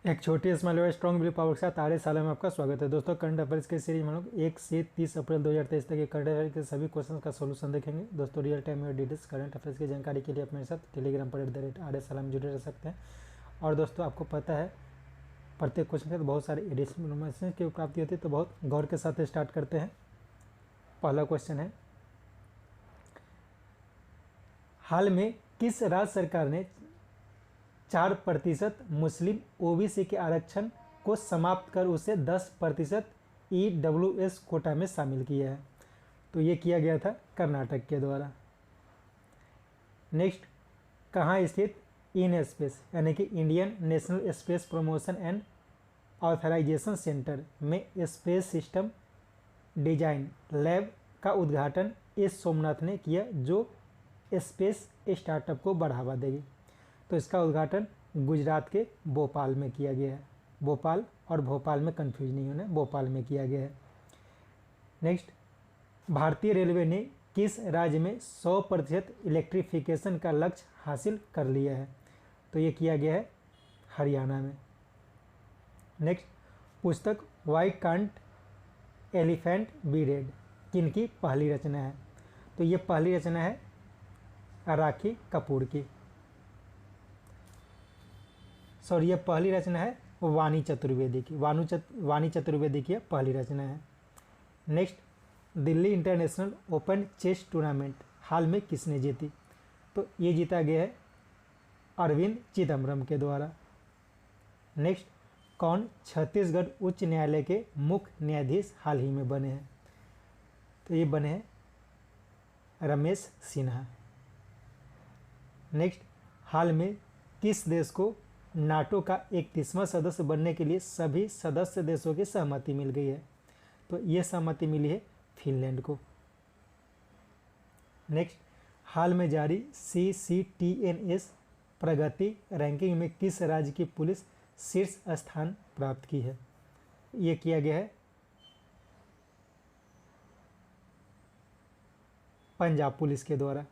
एक छोटी स्माइल और स्ट्रॉन्ग विल पावर के साथ आर्य साला में आपका स्वागत है। दोस्तों, करंट अफेयर्स के सीरीज में हम लोग 1 से 30 अप्रैल 2023 तक के करंट अफेयर के सभी क्वेश्चंस का सोल्यूशन देखेंगे। दोस्तों, रियल टाइम और डिटेल्स करंट अफेयर्स की जानकारी के लिए आप मेरे साथ टेलीग्राम पर @आर्य साला में जुड़े रह सकते हैं। और दोस्तों, आपको पता है प्रत्येक क्वेश्चन के साथ बहुत सारे एडिशनल इन्फॉर्मेशन की प्राप्ति होती है, तो बहुत गौर के साथ स्टार्ट करते हैं। पहला क्वेश्चन है, हाल में किस राज्य सरकार ने 4% मुस्लिम ओबीसी के आरक्षण को समाप्त कर उसे 10% ईडब्ल्यूएस कोटा में शामिल किया है? तो ये किया गया था कर्नाटक के द्वारा। नेक्स्ट, कहाँ स्थित इन स्पेस यानी कि Indian national space promotion and authorisation centre में स्पेस सिस्टम डिजाइन लैब का उद्घाटन एस सोमनाथ ने किया, जो स्पेस स्टार्टअप को बढ़ावा देगी? तो इसका उद्घाटन गुजरात के भोपाल में किया गया है। भोपाल और भोपाल में कंफ्यूज नहीं होना, भोपाल में किया गया है। नेक्स्ट, भारतीय रेलवे ने किस राज्य में 100% इलेक्ट्रिफिकेशन का लक्ष्य हासिल कर लिया है? तो ये किया गया है हरियाणा में। नेक्स्ट, पुस्तक why can't elephant be red किनकी पहली रचना है? तो ये पहली रचना है राखी कपूर की। सॉरी, ये पहली रचना है वाणी चतुर्वेदी की। वाणी चतुर्वेदी की पहली रचना है। Next, Delhi international open chess tournament हाल में किसने जीती? तो ये जीता गया है अरविंद चिदम्बरम के द्वारा। नेक्स्ट, कौन छत्तीसगढ़ उच्च न्यायालय के मुख्य न्यायाधीश हाल ही में बने हैं? तो ये बने हैं रमेश सिन्हा। नेक्स्ट, हाल में किस देश को नाटो का 31वां सदस्य बनने के लिए सभी सदस्य देशों की सहमति मिल गई है? तो ये सहमति मिली है फिनलैंड को। नेक्स्ट, हाल में जारी CCTNS प्रगति रैंकिंग में किस राज्य की पुलिस शीर्ष स्थान प्राप्त की है? ये किया गया है पंजाब पुलिस के द्वारा।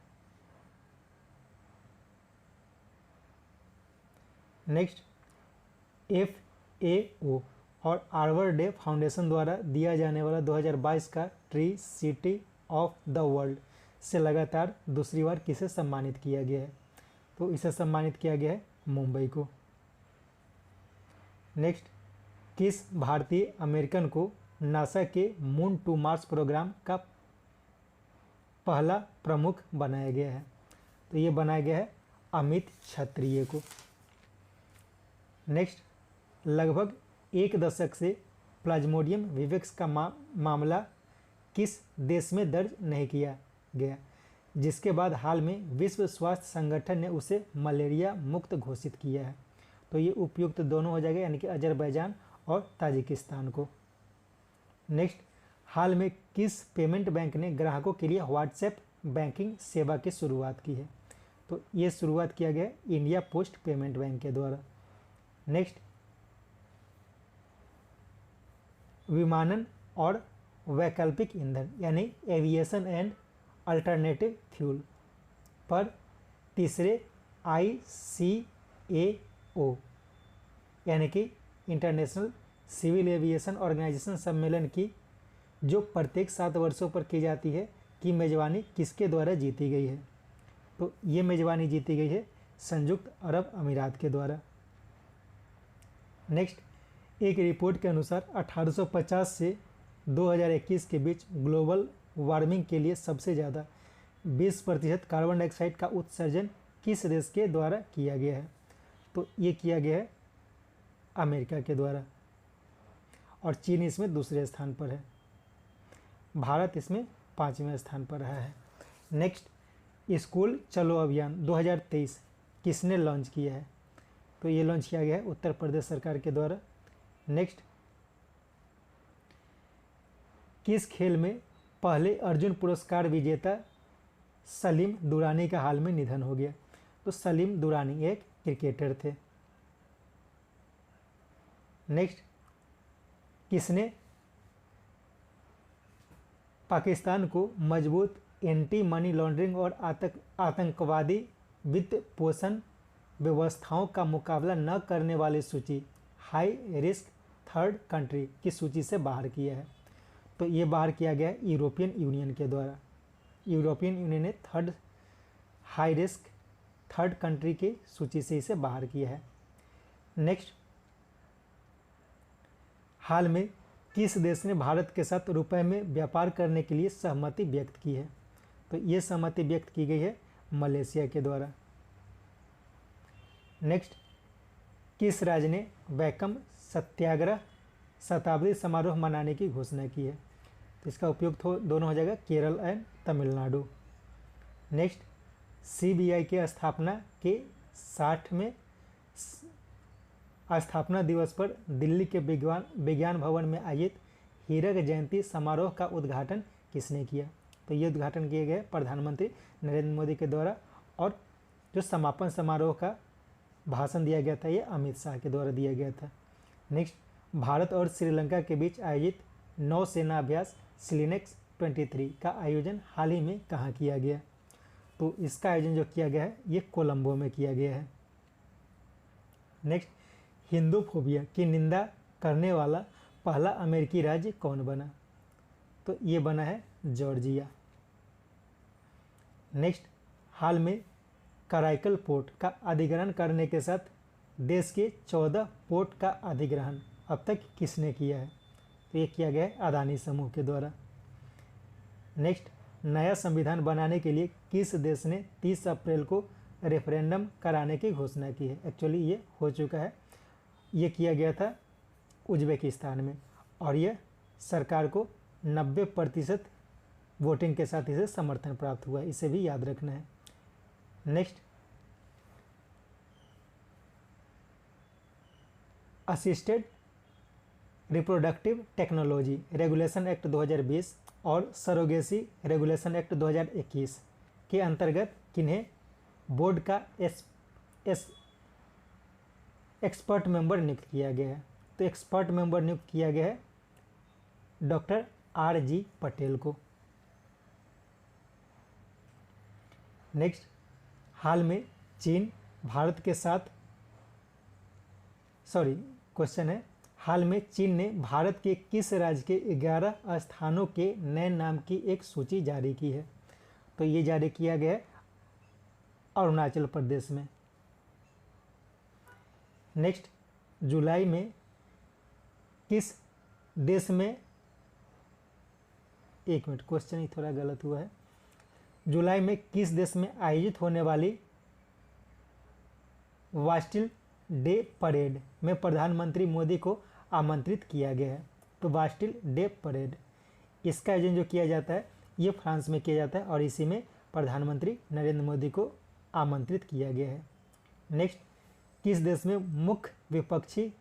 नेक्स्ट, FAO और आर्बर डे फाउंडेशन द्वारा दिया जाने वाला 2022 का tree city of the world से लगातार दूसरी बार किसे सम्मानित किया गया है? तो इसे सम्मानित किया गया है मुंबई को। नेक्स्ट, किस भारतीय अमेरिकन को नासा के मून टू मार्स प्रोग्राम का पहला प्रमुख बनाया गया है? तो ये बनाया गया है अमित क्षत्रिय को। नेक्स्ट, लगभग 1 दशक से प्लाज्मोडियम विवेक्स का मामला किस देश में दर्ज नहीं किया गया, जिसके बाद हाल में विश्व स्वास्थ्य संगठन ने उसे मलेरिया मुक्त घोषित किया है? तो ये उपयुक्त दोनों हो जाएगा, यानी कि अजरबैजान और ताजिकिस्तान को। नेक्स्ट, हाल में किस पेमेंट बैंक ने ग्राहकों के लिए व्हाट्सएप बैंकिंग सेवा की शुरुआत की है? तो ये शुरुआत किया गया इंडिया पोस्ट पेमेंट बैंक के द्वारा। नेक्स्ट, विमानन और वैकल्पिक ईंधन यानी एविएशन एंड अल्टरनेटिव फ्यूल पर तीसरे ICAO यानी कि इंटरनेशनल सिविल एविएशन ऑर्गेनाइजेशन सम्मेलन की, जो प्रत्येक 7 वर्षों पर की जाती है, की मेजबानी किसके द्वारा जीती गई है? तो ये मेजबानी जीती गई है संयुक्त अरब अमीरात के द्वारा। नेक्स्ट, एक रिपोर्ट के अनुसार 1850 से 2021 के बीच ग्लोबल वार्मिंग के लिए सबसे ज़्यादा 20% कार्बन डाइऑक्साइड का उत्सर्जन किस देश के द्वारा किया गया है? तो ये किया गया है अमेरिका के द्वारा, और चीन इसमें दूसरे स्थान पर है। भारत इसमें 5वें स्थान पर रहा है। नेक्स्ट, स्कूल चलो अभियान 2023 किसने लॉन्च किया है? तो ये लॉन्च किया गया है उत्तर प्रदेश सरकार के द्वारा। नेक्स्ट, किस खेल में पहले अर्जुन पुरस्कार विजेता सलीम दुरानी का हाल में निधन हो गया? तो सलीम दुरानी एक क्रिकेटर थे। नेक्स्ट, किसने पाकिस्तान को मजबूत एंटी मनी लॉन्ड्रिंग और आतंकवादी वित्त पोषण व्यवस्थाओं का मुकाबला न करने वाली सूची हाई रिस्क थर्ड कंट्री की सूची से बाहर किया है। तो ये बाहर किया गया है यूरोपियन यूनियन के द्वारा। यूरोपियन यूनियन ने हाई रिस्क थर्ड कंट्री की सूची से इसे बाहर किया है। नेक्स्ट, हाल में किस देश ने भारत के साथ रुपए में व्यापार करने के लिए सहमति व्यक्त की है? तो ये सहमति व्यक्त की गई है मलेशिया के द्वारा। नेक्स्ट, किस राज्य ने वैकम सत्याग्रह शताब्दी समारोह मनाने की घोषणा की है? तो इसका उपयोग दोनों हो जाएगा Kerala and Tamil Nadu. Next, CBI के स्थापना के 60वें स्थापना दिवस पर दिल्ली के विज्ञान भवन में आयोजित हीरक जयंती समारोह का उद्घाटन किसने किया? तो ये उद्घाटन किए गए प्रधानमंत्री नरेंद्र मोदी के द्वारा, और जो समापन समारोह का भाषण दिया गया था ये अमित शाह के द्वारा दिया गया था। नेक्स्ट, भारत और श्रीलंका के बीच आयोजित नौसेना अभ्यास सिलिनेक्स 23 का आयोजन हाल ही में कहाँ किया गया? तो इसका आयोजन जो किया गया है ये कोलंबो में किया गया है। नेक्स्ट, हिंदूफोबिया की निंदा करने वाला पहला अमेरिकी राज्य कौन बना? तो ये बना है जॉर्जिया। नेक्स्ट, हाल में कराईकल पोर्ट का अधिग्रहण करने के साथ देश के 14 पोर्ट का अधिग्रहण अब तक किसने किया है? तो ये किया गया है अदानी समूह के द्वारा। नेक्स्ट, नया संविधान बनाने के लिए किस देश ने 30 अप्रैल को रेफरेंडम कराने की घोषणा की है? एक्चुअली ये हो चुका है, ये किया गया था उज्बेकिस्तान में, और यह सरकार को 90% वोटिंग के साथ इसे समर्थन प्राप्त हुआ है, इसे भी याद रखना है। Next, assisted reproductive technology regulation act 2020 और सरोगेसी रेगुलेशन एक्ट 2021 के अंतर्गत किन्हें बोर्ड का एक्सपर्ट मेंबर नियुक्त किया गया है? तो एक्सपर्ट मेंबर नियुक्त किया गया है डॉक्टर RG पटेल को। नेक्स्ट, हाल में चीन भारत के साथ क्वेश्चन है, हाल में चीन ने भारत के किस राज्य के 11 स्थानों के नए नाम की एक सूची जारी की है? तो ये जारी किया गया है अरुणाचल प्रदेश में। नेक्स्ट, जुलाई में किस देश में, एक मिनट क्वेश्चन ही थोड़ा गलत हुआ है, जुलाई में किस देश में आयोजित होने वाली वास्टिल डे परेड में प्रधानमंत्री मोदी को आमंत्रित किया गया है? तो वास्टिल डे परेड, इसका आयोजन जो किया जाता है ये फ्रांस में किया जाता है, और इसी में प्रधानमंत्री नरेंद्र मोदी को आमंत्रित किया गया है। नेक्स्ट, किस देश में मुख्य विपक्षी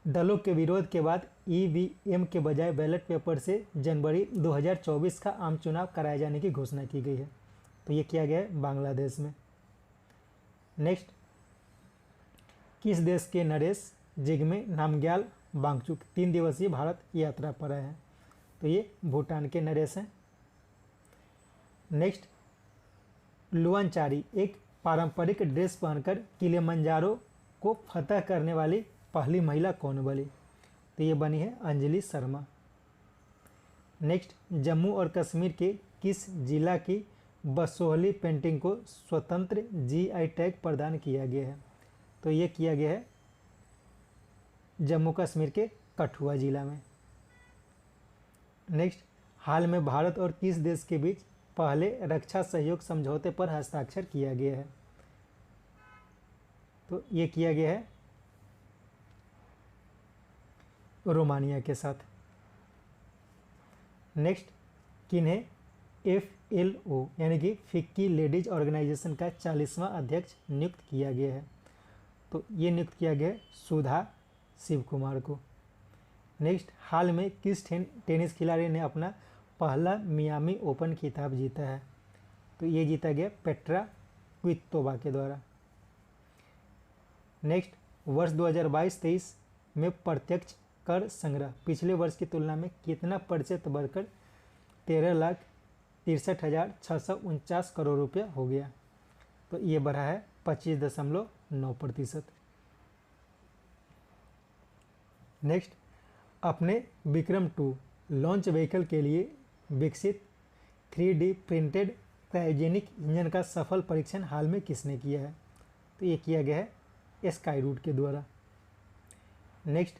दलों के विरोध के बाद EVM के बजाय बैलेट पेपर से जनवरी 2024 का आम चुनाव कराए जाने की घोषणा की गई है? तो ये किया गया है बांग्लादेश में। नेक्स्ट, किस देश के नरेश जिग्मे नामग्याल वांगचुक 3 दिवसीय भारत यात्रा पर आए हैं? तो ये भूटान के नरेश हैं। नेक्स्ट, लुआंचारी एक पारंपरिक ड्रेस पहनकर किलिमंजारो को फतह करने वाली पहली महिला कौन बनी? तो ये बनी है अंजलि शर्मा। नेक्स्ट, जम्मू और कश्मीर के किस जिला की बसोहली पेंटिंग को स्वतंत्र GI टैग प्रदान किया गया है? तो ये किया गया है जम्मू कश्मीर के कठुआ जिला में। नेक्स्ट, हाल में भारत और किस देश के बीच पहले रक्षा सहयोग समझौते पर हस्ताक्षर किया गया है? तो ये किया गया है रोमानिया के साथ। नेक्स्ट, किन्हें FLO यानी कि फिक्की लेडीज ऑर्गेनाइजेशन का 40वां अध्यक्ष नियुक्त किया गया है? तो ये नियुक्त किया गया है सुधा शिव कुमार को। नेक्स्ट, हाल में किस टेनिस खिलाड़ी ने अपना पहला मियामी ओपन खिताब जीता है? तो ये जीता गया पेट्रा क्वितोवा के द्वारा। नेक्स्ट, वर्ष 2022-23 में प्रत्यक्ष कर संग्रह पिछले वर्ष की तुलना में कितना प्रतिशत बढ़कर 13,63,649 करोड़ रुपया हो गया? तो ये बढ़ा है 25.9%। नेक्स्ट, अपने विक्रम-2 लॉन्च व्हीकल के लिए विकसित 3D प्रिंटेड क्रायोजेनिक इंजन का सफल परीक्षण हाल में किसने किया है? तो ये किया गया है स्काईरूट के द्वारा। नेक्स्ट,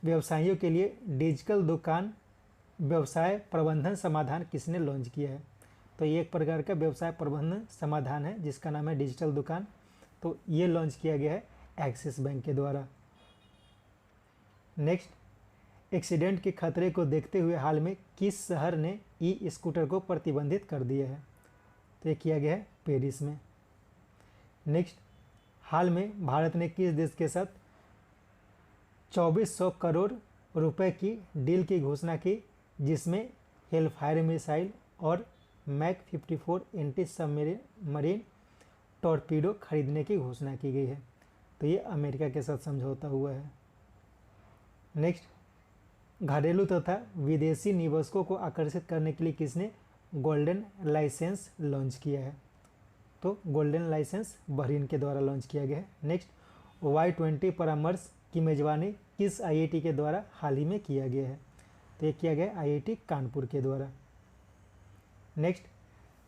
व्यवसायियों के लिए डिजिटल दुकान व्यवसाय प्रबंधन समाधान किसने लॉन्च किया है? तो ये एक प्रकार का व्यवसाय प्रबंधन समाधान है जिसका नाम है डिजिटल दुकान। तो ये लॉन्च किया गया है एक्सिस बैंक के द्वारा। नेक्स्ट, एक्सीडेंट के खतरे को देखते हुए हाल में किस शहर ने ई स्कूटर को प्रतिबंधित कर दिया है? तो ये किया गया है पेरिस में। नेक्स्ट, हाल में भारत ने किस देश के साथ 2400 करोड़ रुपए की डील की घोषणा की जिसमें हेलफायर मिसाइल और मैक 54 एंटी सबमरीन टॉर्पीडो खरीदने की घोषणा की गई है? तो ये अमेरिका के साथ समझौता हुआ है। नेक्स्ट, घरेलू तथा विदेशी निवेशकों को आकर्षित करने के लिए किसने गोल्डन लाइसेंस लॉन्च किया है? तो गोल्डन लाइसेंस बहरीन के द्वारा लॉन्च किया गया है। नेक्स्ट, Y20 परामर्श की मेजबानी किस IIT के द्वारा हाल ही में किया गया है? तो ये किया गया IIT कानपुर के द्वारा। नेक्स्ट,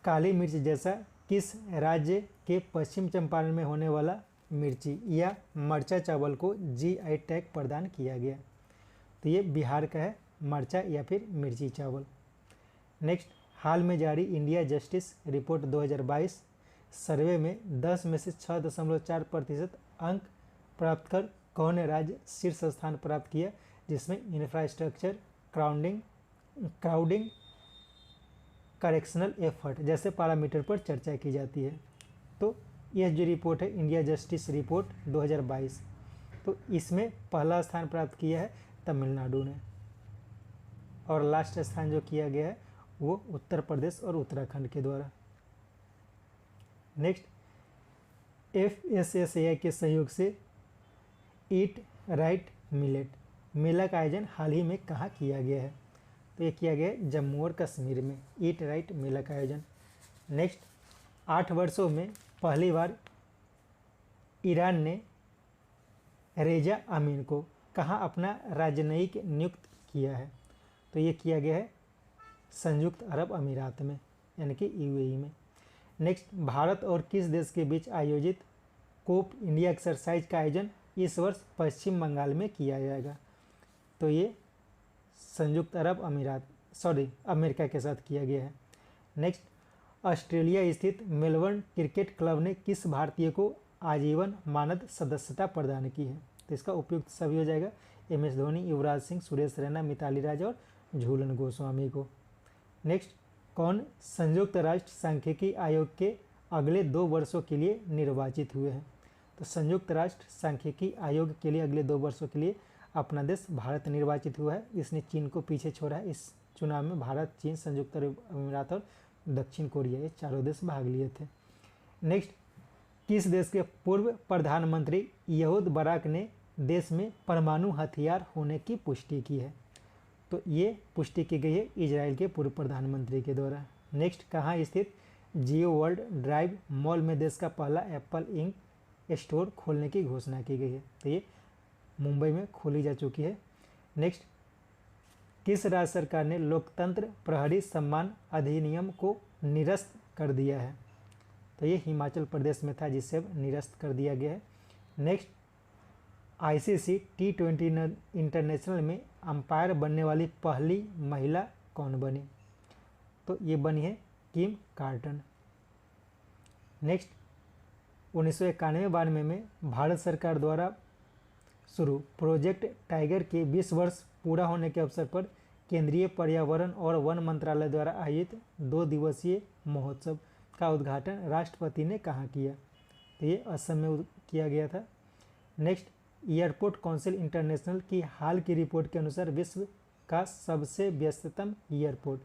काली मिर्च जैसा किस राज्य के पश्चिम चंपारण में होने वाला मिर्ची या मरचा चावल को GI टैग प्रदान किया गया? तो ये बिहार का है मरचा या फिर मिर्ची चावल। नेक्स्ट, हाल में जारी इंडिया जस्टिस रिपोर्ट 2022 सर्वे में 10 में से 6.4% अंक प्राप्त कर कौन राज्य शीर्ष स्थान प्राप्त किया जिसमें इंफ्रास्ट्रक्चर, क्राउडिंग, करेक्शनल एफर्ट जैसे पैरामीटर पर चर्चा की जाती है? तो यह जो रिपोर्ट है इंडिया जस्टिस रिपोर्ट 2022, तो इसमें पहला स्थान प्राप्त किया है तमिलनाडु ने और लास्ट स्थान जो किया गया है वो उत्तर प्रदेश और उत्तराखंड के द्वारा। नेक्स्ट, FSSAI के सहयोग से ईट राइट मिलेट मेला का आयोजन हाल ही में कहाँ किया गया है? तो ये किया गया है जम्मू और कश्मीर में ईट राइट मेला का आयोजन। नेक्स्ट, 8 वर्षों में पहली बार ईरान ने रेजा अमीन को कहाँ अपना राजनयिक नियुक्त किया है? तो ये किया गया है संयुक्त अरब अमीरात में यानी कि UAE में। नेक्स्ट, भारत और किस देश के बीच आयोजित कोप इंडिया एक्सरसाइज का आयोजन इस वर्ष पश्चिम बंगाल में किया जाएगा? तो ये संयुक्त अरब अमेरिका के साथ किया गया है। नेक्स्ट, ऑस्ट्रेलिया स्थित मेलबर्न क्रिकेट क्लब ने किस भारतीय को आजीवन मानद सदस्यता प्रदान की है? तो इसका उपयुक्त सभी हो जाएगा MS धोनी, युवराज सिंह, सुरेश रैना, मिताली राज और झूलन गोस्वामी को। नेक्स्ट, कौन संयुक्त राष्ट्र सांख्यिकी आयोग के अगले 2 वर्षों के लिए निर्वाचित हुए हैं? तो संयुक्त राष्ट्र सांख्यिकी आयोग के लिए अगले 2 वर्षों के लिए अपना देश भारत निर्वाचित हुआ है। इसने चीन को पीछे छोड़ा है। इस चुनाव में भारत, चीन, संयुक्त अरब अमीरात और दक्षिण कोरिया ये चारों देश भाग लिए थे। नेक्स्ट, किस देश के पूर्व प्रधानमंत्री यहूद बराक ने देश में परमाणु हथियार होने की पुष्टि की है? तो ये पुष्टि की गई है इजराइल के पूर्व प्रधानमंत्री के द्वारा। नेक्स्ट, कहाँ स्थित जियो वर्ल्ड ड्राइव मॉल में देश का पहला एप्पल इंक स्टोर खोलने की घोषणा की गई है? तो ये मुंबई में खोली जा चुकी है। नेक्स्ट, किस राज्य सरकार ने लोकतंत्र प्रहरी सम्मान अधिनियम को निरस्त कर दिया है? तो ये हिमाचल प्रदेश में था जिसे अब निरस्त कर दिया गया है। नेक्स्ट, ICC T20 इंटरनेशनल में अंपायर बनने वाली पहली महिला कौन बनी? तो ये बनी है किम कार्टन। नेक्स्ट, 1991-92 में भारत सरकार द्वारा शुरू प्रोजेक्ट टाइगर के 20 वर्ष पूरा होने के अवसर पर केंद्रीय पर्यावरण और वन मंत्रालय द्वारा आयोजित 2 दिवसीय महोत्सव का उद्घाटन राष्ट्रपति ने कहाँ किया? तो ये असम में किया गया था। नेक्स्ट, एयरपोर्ट काउंसिल इंटरनेशनल की हाल की रिपोर्ट के अनुसार विश्व का सबसे व्यस्ततम एयरपोर्ट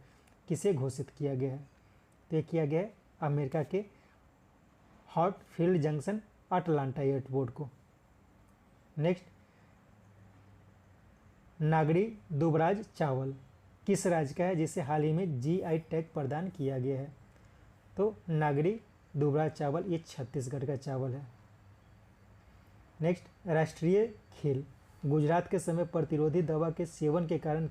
किसे घोषित किया गया है? तो ये किया गया है अमेरिका के हॉटफील्ड जंक्शन अटलांटा एयरपोर्ट को। नेक्स्ट, नागरी दुबराज चावल किस राज्य का है जिसे हाल ही में GI टैग प्रदान किया गया है? तो नागरी दुबराज चावल ये छत्तीसगढ़ का चावल है। नेक्स्ट, राष्ट्रीय खेल गुजरात के समय प्रतिरोधी दवा के सेवन के कारण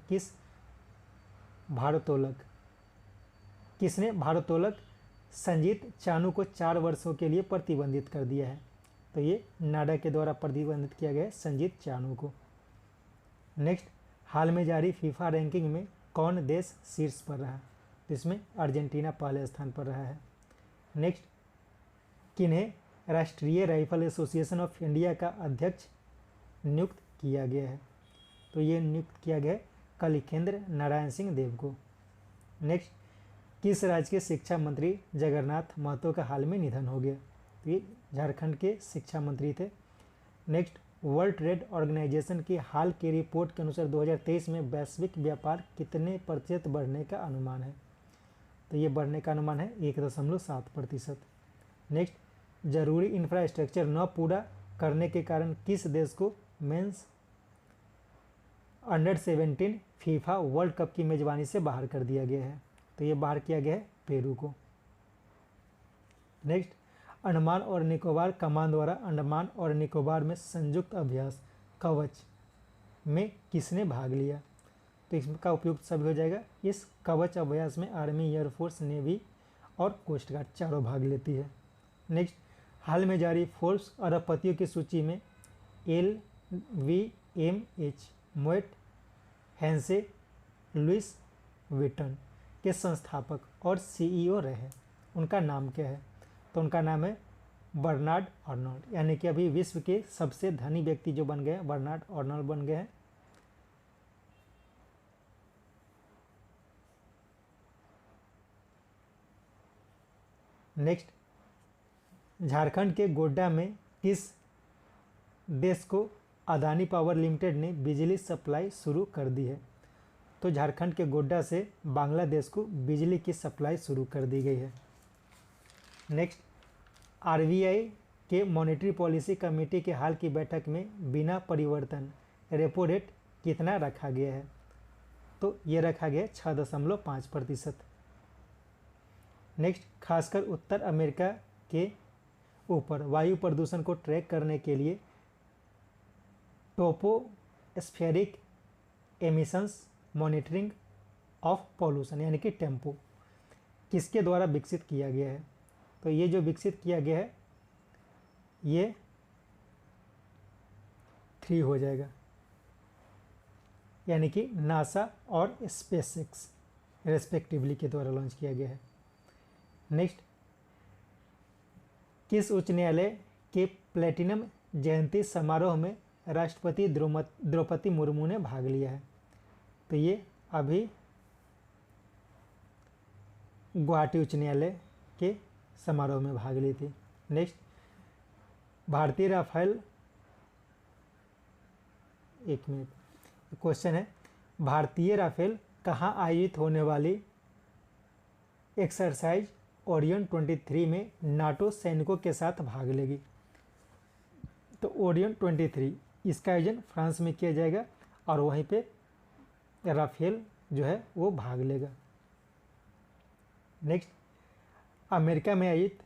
किसने भारोत्तोलक संजीत चानू को 4 वर्षों के लिए प्रतिबंधित कर दिया है? तो ये नाडा के द्वारा प्रतिबंधित किया गया है संजीत चानू को। नेक्स्ट, हाल में जारी फीफा रैंकिंग में कौन देश शीर्ष पर रहा? तो इसमें अर्जेंटीना पहले स्थान पर रहा है। नेक्स्ट, किन्हें राष्ट्रीय राइफल एसोसिएशन ऑफ इंडिया का अध्यक्ष नियुक्त किया गया है? तो ये नियुक्त किया गया है कलिखेंद्र नारायण सिंह देव को। नेक्स्ट, किस राज्य के शिक्षा मंत्री जगन्नाथ महतो का हाल में निधन हो गया? तो ये झारखंड के शिक्षा मंत्री थे। नेक्स्ट, वर्ल्ड ट्रेड ऑर्गेनाइजेशन की हाल की रिपोर्ट के अनुसार 2023 में वैश्विक व्यापार कितने प्रतिशत बढ़ने का अनुमान है? तो ये बढ़ने का अनुमान है 1.7%। नेक्स्ट, जरूरी इंफ्रास्ट्रक्चर न पूरा करने के कारण किस देश को मेंस अंडर-17 फीफा वर्ल्ड कप की मेजबानी से बाहर कर दिया गया है? तो ये बाहर किया गया है पेरू को। नेक्स्ट, अंडमान और निकोबार कमान द्वारा अंडमान और निकोबार में संयुक्त अभ्यास कवच में किसने भाग लिया? तो इसका उपयोग सभी हो जाएगा। इस कवच अभ्यास में आर्मी, एयरफोर्स, नेवी और कोस्ट गार्ड चारों भाग लेती है। नेक्स्ट, हाल में जारी फोर्ब्स अरबपतियों की सूची में LVMH मोएट हेंसे लुइस विटन के संस्थापक और CEO रहे, उनका नाम क्या है? तो उनका नाम है बर्नार्ड अर्नोल्ड, यानी कि अभी विश्व के सबसे धनी व्यक्ति जो बन गए बर्नार्ड अर्नोल्ड बन गए हैं। नेक्स्ट, झारखंड के गोड्डा में किस देश को अदानी पावर लिमिटेड ने बिजली सप्लाई शुरू कर दी है? तो झारखंड के गोड्डा से बांग्लादेश को बिजली की सप्लाई शुरू कर दी गई है। नेक्स्ट, RBI के मॉनेटरी पॉलिसी कमेटी के हाल की बैठक में बिना परिवर्तन रेपो रेट कितना रखा गया है? तो ये रखा गया 6.5%। नेक्स्ट, खासकर उत्तर अमेरिका के ऊपर वायु प्रदूषण को ट्रैक करने के लिए टोपोस्फेरिक एमिशंस मॉनिटरिंग ऑफ पॉल्यूशन यानी कि टेम्पो किसके द्वारा विकसित किया गया है? तो ये जो विकसित किया गया है ये 3 हो जाएगा, यानी कि नासा और स्पेसएक्स रेस्पेक्टिवली के द्वारा लॉन्च किया गया है। नेक्स्ट, किस उच्च न्यायालय के प्लेटिनम जयंती समारोह में राष्ट्रपति द्रौपदी मुर्मू ने भाग लिया है? तो ये अभी गुवाहाटी उच्च न्यायालय के समारोह में भाग ली थी। नेक्स्ट, भारतीय राफेल, एक मिनट, क्वेश्चन है, भारतीय राफेल कहाँ आयोजित होने वाली एक्सरसाइज ओरियन 23 में नाटो सैनिकों के साथ भाग लेगी? तो ओरियन 23 इसका आयोजन फ्रांस में किया जाएगा और वहीं पे राफेल जो है वो भाग लेगा। नेक्स्ट, अमेरिका में आयोजित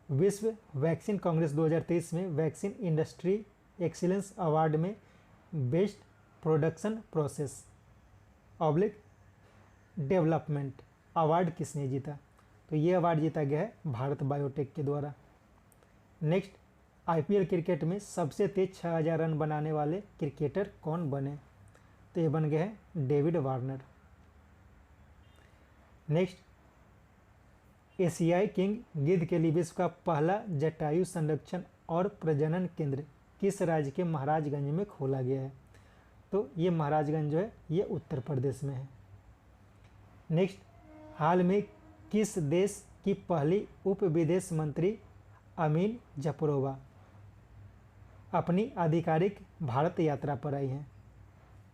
विश्व वैक्सीन कांग्रेस 2023 में वैक्सीन इंडस्ट्री एक्सीलेंस अवार्ड में best production process development award किसने जीता? तो ये अवार्ड जीता गया है भारत बायोटेक के द्वारा। नेक्स्ट, IPL क्रिकेट में सबसे तेज 6000 रन बनाने वाले क्रिकेटर कौन बने? तो ये बन गए हैं डेविड वार्नर। नेक्स्ट, एशियाई किंग गिद्ध के लिए विश्व का पहला जटायु संरक्षण और प्रजनन केंद्र किस राज्य के महाराजगंज में खोला गया है? तो ये महाराजगंज जो है ये उत्तर प्रदेश में है। नेक्स्ट, हाल में किस देश की पहली उप विदेश मंत्री अमीन जपरोवा अपनी आधिकारिक भारत यात्रा पर आई हैं?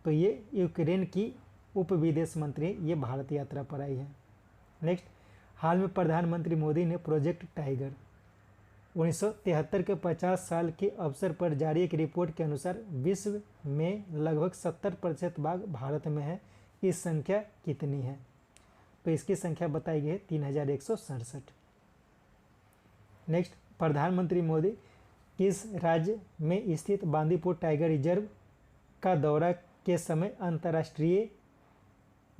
तो ये यूक्रेन की उप विदेश मंत्री ये भारत यात्रा पर आई है। नेक्स्ट, हाल में प्रधानमंत्री मोदी ने प्रोजेक्ट टाइगर 1973 के 50 साल के अवसर पर जारी एक रिपोर्ट के अनुसार विश्व में लगभग 70% बाघ भारत में है। इस संख्या कितनी है? तो इसकी संख्या बताई गई है 3167। नेक्स्ट, प्रधानमंत्री मोदी किस राज्य में स्थित बांदीपुर टाइगर रिजर्व का दौरा के समय अंतर्राष्ट्रीय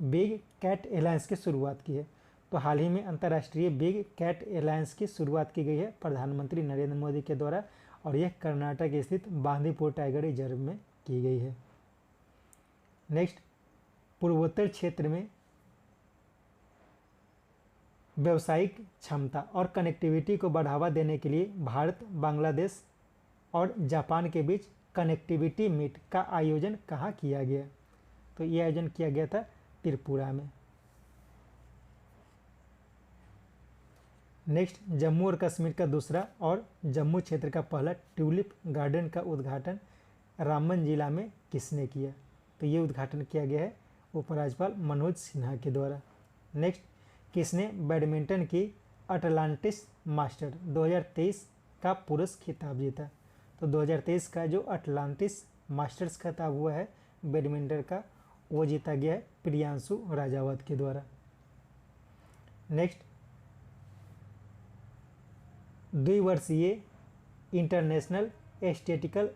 बिग कैट एलायंस की शुरुआत की है। तो हाल ही में अंतर्राष्ट्रीय बिग कैट एलायंस की शुरुआत की गई है प्रधानमंत्री नरेंद्र मोदी के द्वारा, और यह कर्नाटक स्थित बांदीपुर टाइगर रिजर्व में की गई है। नेक्स्ट, पूर्वोत्तर क्षेत्र में व्यावसायिक क्षमता और कनेक्टिविटी को बढ़ावा देने के लिए भारत, बांग्लादेश और जापान के बीच कनेक्टिविटी मीट का आयोजन कहाँ किया गया? तो ये आयोजन किया गया था त्रिपुरा में। नेक्स्ट, जम्मू और कश्मीर का दूसरा और जम्मू क्षेत्र का पहला ट्यूलिप गार्डन का उद्घाटन रामबन जिला में किसने किया? तो ये उद्घाटन किया गया है उपराज्यपाल मनोज सिन्हा के द्वारा। नेक्स्ट, किसने बैडमिंटन की अटलांटिस मास्टर 2023 का पुरुष खिताब जीता? तो 2023 का जो अटलांटिस मास्टर्स खिताब हुआ है बैडमिंटन का, वो जीता गया है प्रियांशु राजावत के द्वारा। नेक्स्ट, द्विवर्षीय international aesthetical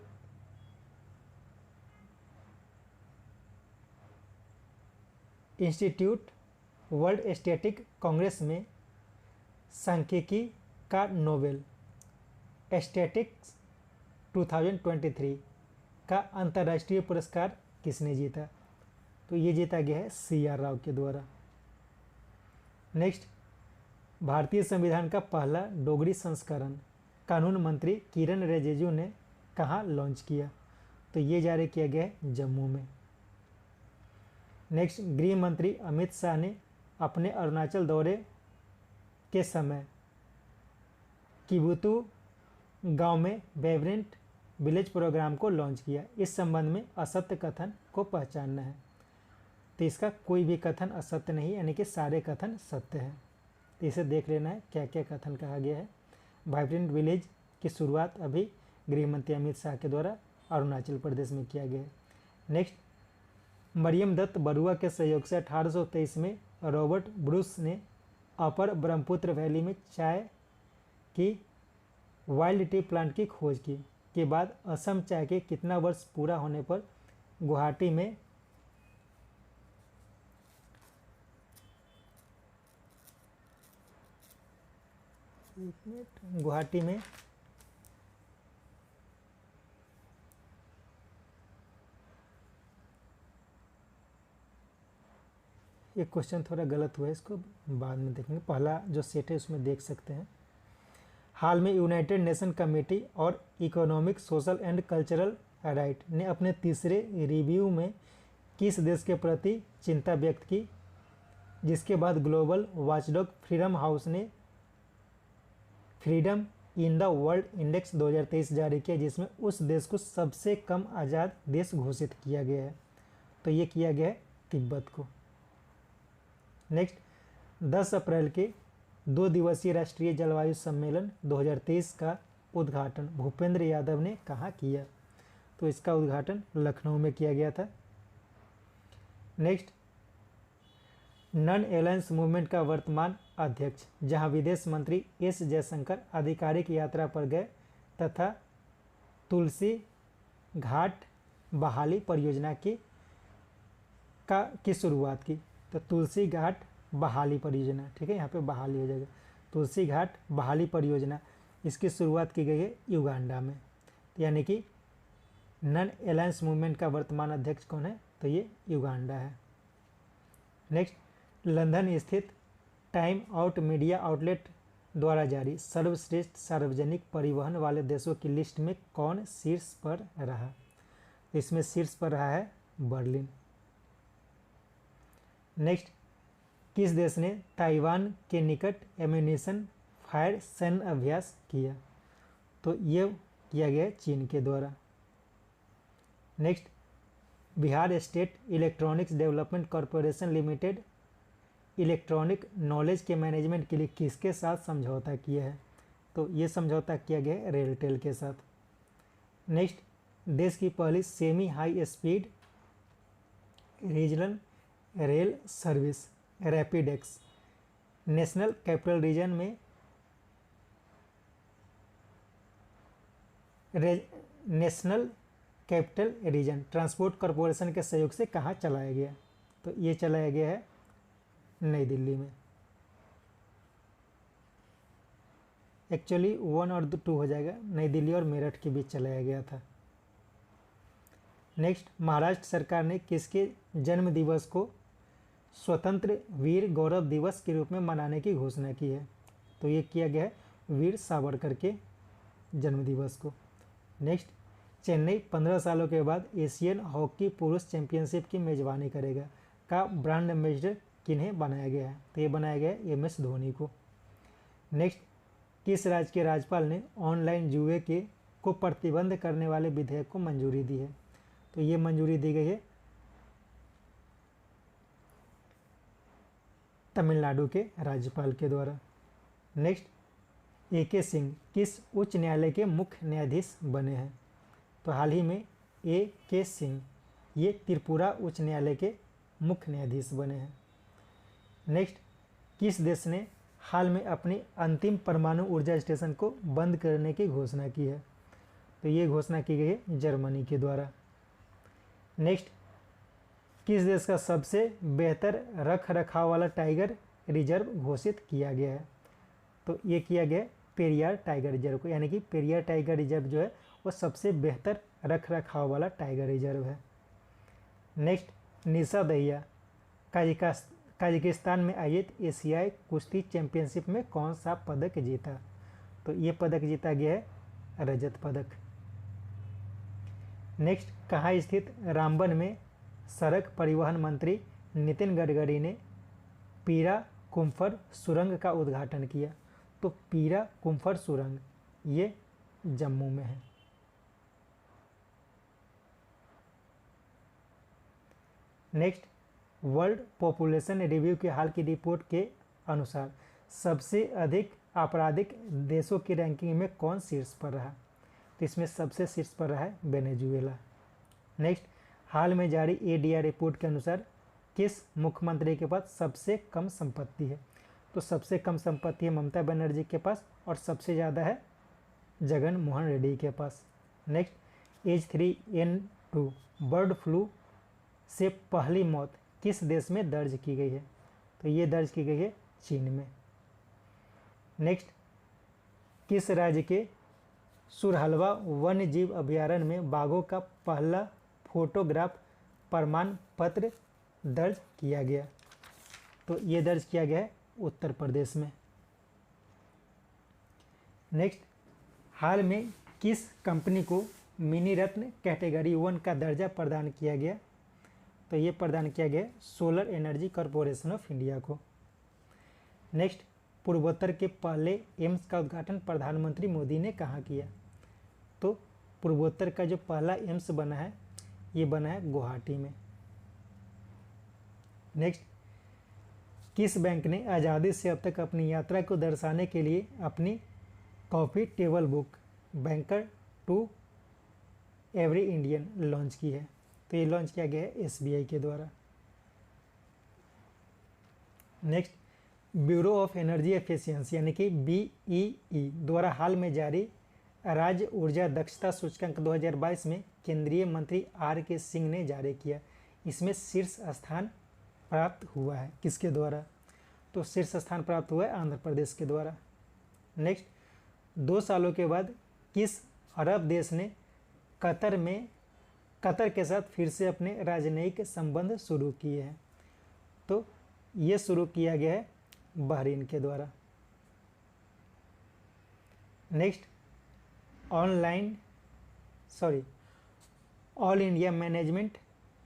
institute world aesthetic congress में सांख्यिकी का नोबेल एस्थेटिक्स 2023 का अंतर्राष्ट्रीय पुरस्कार किसने जीता? तो ये जीता गया है CR राव के द्वारा। नेक्स्ट, भारतीय संविधान का पहला डोगरी संस्करण कानून मंत्री किरण रिजिजू ने कहाँ लॉन्च किया? तो ये जारी किया गया है जम्मू में। नेक्स्ट, गृह मंत्री अमित शाह ने अपने अरुणाचल दौरे के समय किबुतु गांव में वाइब्रेंट विलेज प्रोग्राम को लॉन्च किया। इस संबंध में असत्य कथन को पहचानना है। तो इसका कोई भी कथन असत्य नहीं, यानी कि सारे कथन सत्य हैं। तो इसे देख लेना है क्या क्या कथन कहा गया है। वाइब्रेंट विलेज की शुरुआत अभी गृह मंत्री अमित शाह के द्वारा अरुणाचल प्रदेश में किया गया है। नेक्स्ट, मरियम दत्त बरुआ के सहयोग से 1823 में रॉबर्ट ब्रूस ने अपर ब्रह्मपुत्र वैली में चाय की वाइल्ड टी प्लांट की खोज की के बाद असम चाय के कितना वर्ष पूरा होने पर गुवाहाटी में ये क्वेश्चन थोड़ा गलत हुआ है, इसको बाद में देखेंगे। पहला जो सेट है उसमें देख सकते हैं। हाल में यूनाइटेड नेशन कमेटी और economic, social and cultural right ने अपने तीसरे रिव्यू में किस देश के प्रति चिंता व्यक्त की, जिसके बाद ग्लोबल वॉचडॉग फ्रीडम हाउस ने freedom in the world index 2023 जारी किया, जिसमें उस देश को सबसे कम आज़ाद देश घोषित किया गया है। तो ये किया गया है तिब्बत को। नेक्स्ट, 10 अप्रैल के 2 दिवसीय राष्ट्रीय जलवायु सम्मेलन 2023 का उद्घाटन भूपेंद्र यादव ने कहाँ किया? तो इसका उद्घाटन लखनऊ में किया गया था। नेक्स्ट, नॉन अलायंस मूवमेंट का वर्तमान अध्यक्ष, जहां विदेश मंत्री एस जयशंकर आधिकारिक यात्रा पर गए तथा तुलसी घाट बहाली परियोजना की शुरुआत की। तो तुलसी घाट बहाली परियोजना, ठीक है, यहाँ पे बहाली हो जाएगा। तुलसी घाट बहाली परियोजना, इसकी शुरुआत की गई है युगांडा में। यानी कि नॉन अलायंस मूवमेंट का वर्तमान अध्यक्ष कौन है? तो ये युगांडा है। नेक्स्ट, लंदन स्थित टाइम आउट मीडिया आउटलेट द्वारा जारी सर्वश्रेष्ठ सार्वजनिक परिवहन वाले देशों की लिस्ट में कौन शीर्ष पर रहा? इसमें शीर्ष पर रहा है बर्लिन। नेक्स्ट, किस देश ने ताइवान के निकट एम्यूनिशन फायर सैन्य अभ्यास किया? तो ये किया गया चीन के द्वारा। Next, Bihar state electronics development corporation limited electronic knowledge के मैनेजमेंट के लिए किसके साथ समझौता किया है? तो ये समझौता किया गया है रेलटेल के साथ। नेक्स्ट, देश की पहली semi high speed regional rail service RapidX national capital region में national capital region transport corporation के सहयोग से कहाँ चलाया गया? तो ये चलाया गया है नई दिल्ली में। एक्चुअली 1 और 2 हो जाएगा, नई दिल्ली और मेरठ के बीच चलाया गया था। नेक्स्ट, महाराष्ट्र सरकार ने किसके जन्म दिवस को स्वतंत्र वीर गौरव दिवस के रूप में मनाने की घोषणा की है? तो ये किया गया है वीर सावरकर के जन्म दिवस को। नेक्स्ट, चेन्नई 15 सालों के बाद एशियन हॉकी पुरुष चैंपियनशिप की मेजबानी करेगा का ब्रांड एम्बेसडर किन्हें बनाया गया है? तो ये बनाया गया है MS धोनी को। नेक्स्ट, किस राज्य के राज्यपाल ने ऑनलाइन जुए के को प्रतिबंध करने वाले विधेयक को मंजूरी दी है? तो ये मंजूरी दी गई है तमिलनाडु के राज्यपाल के द्वारा। नेक्स्ट, AK सिंह किस उच्च न्यायालय के मुख्य न्यायाधीश बने हैं? तो हाल ही में AK सिंह ये त्रिपुरा उच्च न्यायालय के मुख्य न्यायाधीश बने हैं। नेक्स्ट, किस देश ने हाल में अपनी अंतिम परमाणु ऊर्जा स्टेशन को बंद करने की घोषणा की है? तो ये घोषणा की गई है जर्मनी के द्वारा। नेक्स्ट, किस देश का सबसे बेहतर रख रखाव वाला टाइगर रिजर्व घोषित किया गया है? तो ये किया गया पेरियार टाइगर रिजर्व को, यानी कि पेरियार टाइगर रिजर्व जो है वो सबसे बेहतर रख रखाव वाला टाइगर रिजर्व है। नेक्स्ट, निशा दहिया कजाकिस्तान में आयोजित एशियाई कुश्ती चैंपियनशिप में कौन सा पदक जीता? तो ये पदक जीता गया है रजत पदक। नेक्स्ट, कहाँ स्थित रामबन में सड़क परिवहन मंत्री नितिन गडकरी ने पीरा कुम्फर सुरंग का उद्घाटन किया? तो पीरा कुम्फर सुरंग ये जम्मू में है। नेक्स्ट, वर्ल्ड पॉपुलेशन रिव्यू के हाल की रिपोर्ट के अनुसार सबसे अधिक आपराधिक देशों की रैंकिंग में कौन शीर्ष पर रहा? तो इसमें सबसे शीर्ष पर रहा है वेनेजुएला। नेक्स्ट, हाल में जारी ADR रिपोर्ट के अनुसार किस मुख्यमंत्री के पास सबसे कम संपत्ति है? तो सबसे कम संपत्ति है ममता बनर्जी के पास और सबसे ज़्यादा है जगन मोहन रेड्डी के पास। नेक्स्ट, H3N2 बर्ड फ्लू से पहली मौत किस देश में दर्ज की गई है? तो ये दर्ज की गई है चीन में। नेक्स्ट, किस राज्य के सुरहलवा वन्य जीव अभयारण्य में बाघों का पहला फोटोग्राफ प्रमाण पत्र दर्ज किया गया? तो ये दर्ज किया गया है उत्तर प्रदेश में। नेक्स्ट, हाल में किस कंपनी को मिनी रत्न कैटेगरी 1 का दर्जा प्रदान किया गया? तो ये प्रदान किया गया solar energy corporation of India को। नेक्स्ट, पूर्वोत्तर के पहले एम्स का उद्घाटन प्रधानमंत्री मोदी ने कहाँ किया? तो पूर्वोत्तर का जो पहला एम्स बना है ये बना है गुवाहाटी में। नेक्स्ट, किस बैंक ने आज़ादी से अब तक अपनी यात्रा को दर्शाने के लिए अपनी coffee table book banker to every Indian launch की है? तो ये लॉन्च किया गया है SBI के द्वारा। Next, bureau of energy efficiency यानी कि BEE द्वारा हाल में जारी राज्य ऊर्जा दक्षता सूचकांक 2022 में केंद्रीय मंत्री RK सिंह ने जारी किया। इसमें शीर्ष स्थान प्राप्त हुआ है किसके द्वारा? तो शीर्ष स्थान प्राप्त हुआ है आंध्र प्रदेश के द्वारा। नेक्स्ट, 2 सालों के बाद किस अरब देश ने कतर के साथ फिर से अपने राजनयिक संबंध शुरू किए हैं? तो ये शुरू किया गया है बहरीन के द्वारा। Next, all India management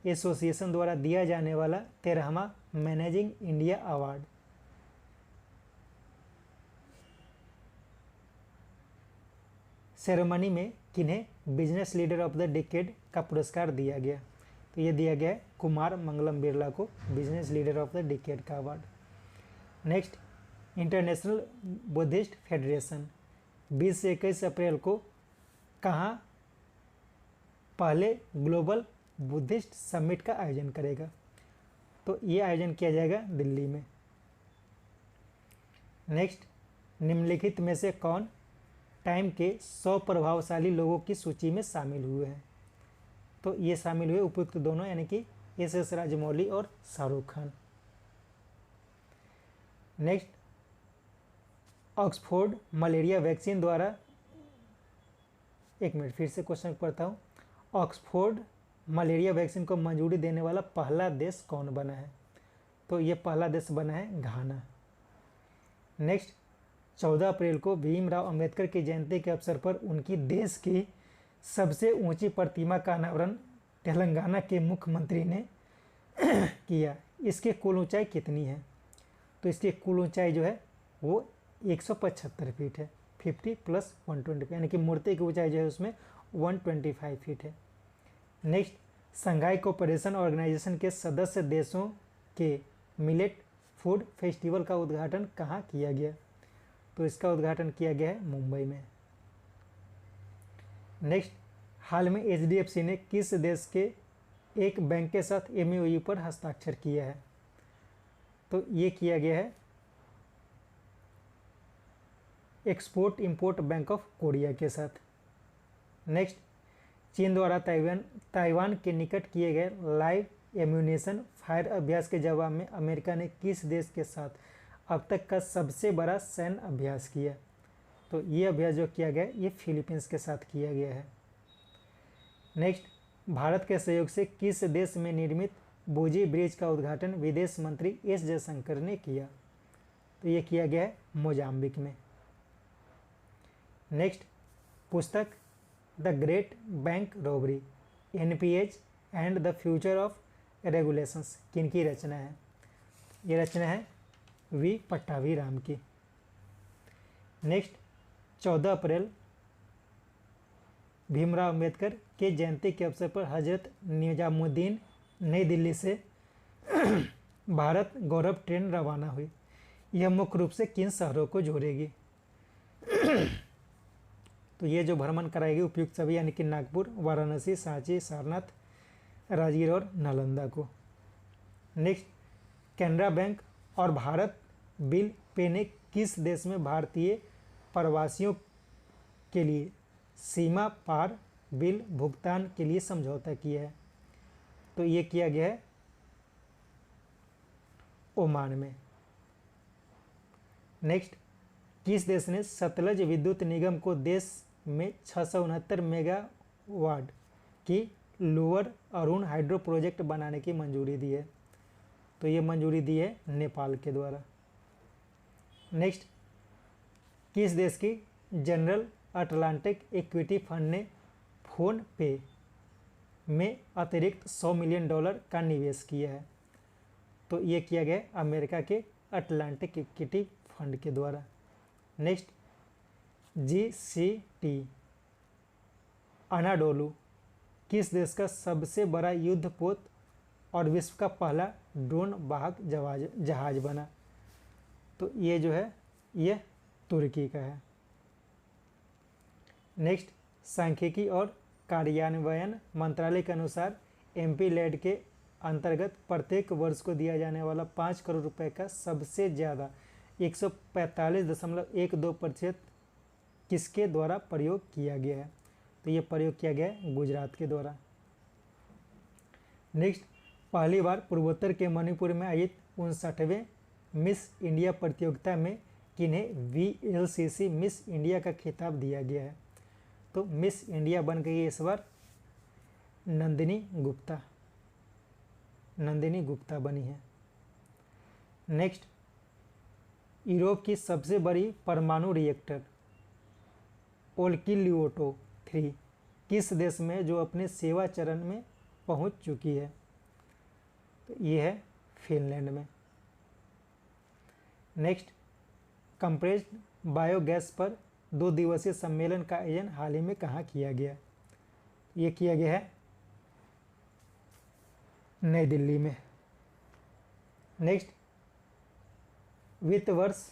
association द्वारा दिया जाने वाला 13वां मैनेजिंग इंडिया अवार्ड सेरेमनी में किन्हें business leader of the decade का पुरस्कार दिया गया? तो ये दिया गया है कुमार मंगलम बिरला को business leader of the decade का award. Next, international Buddhist federation 20 से 21 अप्रैल को कहाँ पहले ग्लोबल बुद्धिस्ट समिट का आयोजन करेगा? तो ये आयोजन किया जाएगा दिल्ली में। नेक्स्ट, निम्नलिखित में से कौन टाइम के 100 प्रभावशाली लोगों की सूची में शामिल हुए हैं? तो ये शामिल हुए उपयुक्त दोनों, यानी कि एस राजमौली और Shahrukh Khan. Next, Oxford malaria vaccine द्वारा, एक मिनट फिर से क्वेश्चन पढ़ता हूँ। ऑक्सफोर्ड मलेरिया वैक्सीन को मंजूरी देने वाला पहला देश कौन बना है? तो ये पहला देश बना है घाना। नेक्स्ट, 14 अप्रैल को भीमराव अंबेडकर की जयंती के अवसर पर उनकी देश की सबसे ऊंची प्रतिमा का अनावरण तेलंगाना के मुख्यमंत्री ने किया। इसकी कुल ऊंचाई कितनी है? तो इसकी कुल ऊंचाई जो है वो 175 फीट है, 50 + 125, यानी कि मूर्ति की ऊंचाई जो है उसमें 125 फीट है। नेक्स्ट, संघाई कोऑपरेशन ऑर्गेनाइजेशन के सदस्य देशों के मिलेट फूड फेस्टिवल का उद्घाटन कहाँ किया गया? तो इसका उद्घाटन किया गया है मुंबई में। नेक्स्ट, हाल में HDFC ने किस देश के एक बैंक के साथ MOU पर हस्ताक्षर किया है? तो ये किया गया है export import bank of Korea के साथ। नेक्स्ट, चीन द्वारा ताइवान के निकट किए गए लाइव एम्यूनेशन फायर अभ्यास के जवाब में अमेरिका ने किस देश के साथ अब तक का सबसे बड़ा सैन्य अभ्यास किया? तो ये अभ्यास जो किया गया ये फिलीपींस के साथ किया गया है। नेक्स्ट, भारत के सहयोग से किस देश में निर्मित बोजी ब्रिज का उद्घाटन विदेश मंत्री एस जयशंकर ने किया? तो ये किया गया है मोजाम्बिक में। नेक्स्ट, पुस्तक the great bank robbery NPH and the future of regulations किनकी रचना है? ये रचना है वी पट्टाभी राम की। नेक्स्ट, 14 अप्रैल भीमराव अंबेडकर के जयंती के अवसर पर हजरत निजामुद्दीन नई दिल्ली से भारत गौरव ट्रेन रवाना हुई। यह मुख्य रूप से किन शहरों को जोड़ेगी? तो ये जो भ्रमण कराएगी उपयुक्त सभी, यानी कि नागपुर, वाराणसी, सांची, सारनाथ, राजगीर और नालंदा को। नेक्स्ट, कैनरा बैंक और भारत बिल पे ने किस देश में भारतीय प्रवासियों के लिए सीमा पार बिल भुगतान के लिए समझौता किया है? तो ये किया गया है ओमान में। नेक्स्ट, किस देश ने सतलज विद्युत निगम को देश में 669 मेगावाट की लोअर अरुण हाइड्रो प्रोजेक्ट बनाने की मंजूरी दी है? तो ये मंजूरी दी है नेपाल के द्वारा। नेक्स्ट, किस देश की जनरल अटलांटिक इक्विटी फंड ने फोन पे में अतिरिक्त $100 मिलियन का निवेश किया है? तो ये किया गया अमेरिका के अटलांटिक इक्विटी फंड के द्वारा। नेक्स्ट, GCT अनाडोलू किस देश का सबसे बड़ा युद्धपोत और विश्व का पहला ड्रोन वाहक जहाज बना? तो ये जो है ये तुर्की का है। नेक्स्ट, सांख्यिकी और कार्यान्वयन मंत्रालय के अनुसार MP-LED के अंतर्गत प्रत्येक वर्ष को दिया जाने वाला 5 करोड़ रुपए का सबसे ज़्यादा 145.12% किसके द्वारा प्रयोग किया गया है? तो ये प्रयोग किया गया है गुजरात के द्वारा। नेक्स्ट, पहली बार पूर्वोत्तर के मणिपुर में आयोजित 59वें मिस इंडिया प्रतियोगिता में किन्हें VLCC मिस इंडिया का खिताब दिया गया है? तो मिस इंडिया बन गई इस बार नंदिनी गुप्ता बनी है। नेक्स्ट, यूरोप की सबसे बड़ी परमाणु रिएक्टर ओल्किलियोटो 3 किस देश में जो अपने सेवा चरण में पहुंच चुकी है? तो ये है फिनलैंड में। नेक्स्ट, कंप्रेस्ड बायोगैस पर 2 दिवसीय सम्मेलन का आयोजन हाल ही में कहाँ किया गया? ये किया गया है नई दिल्ली में। नेक्स्ट, वित्त वर्ष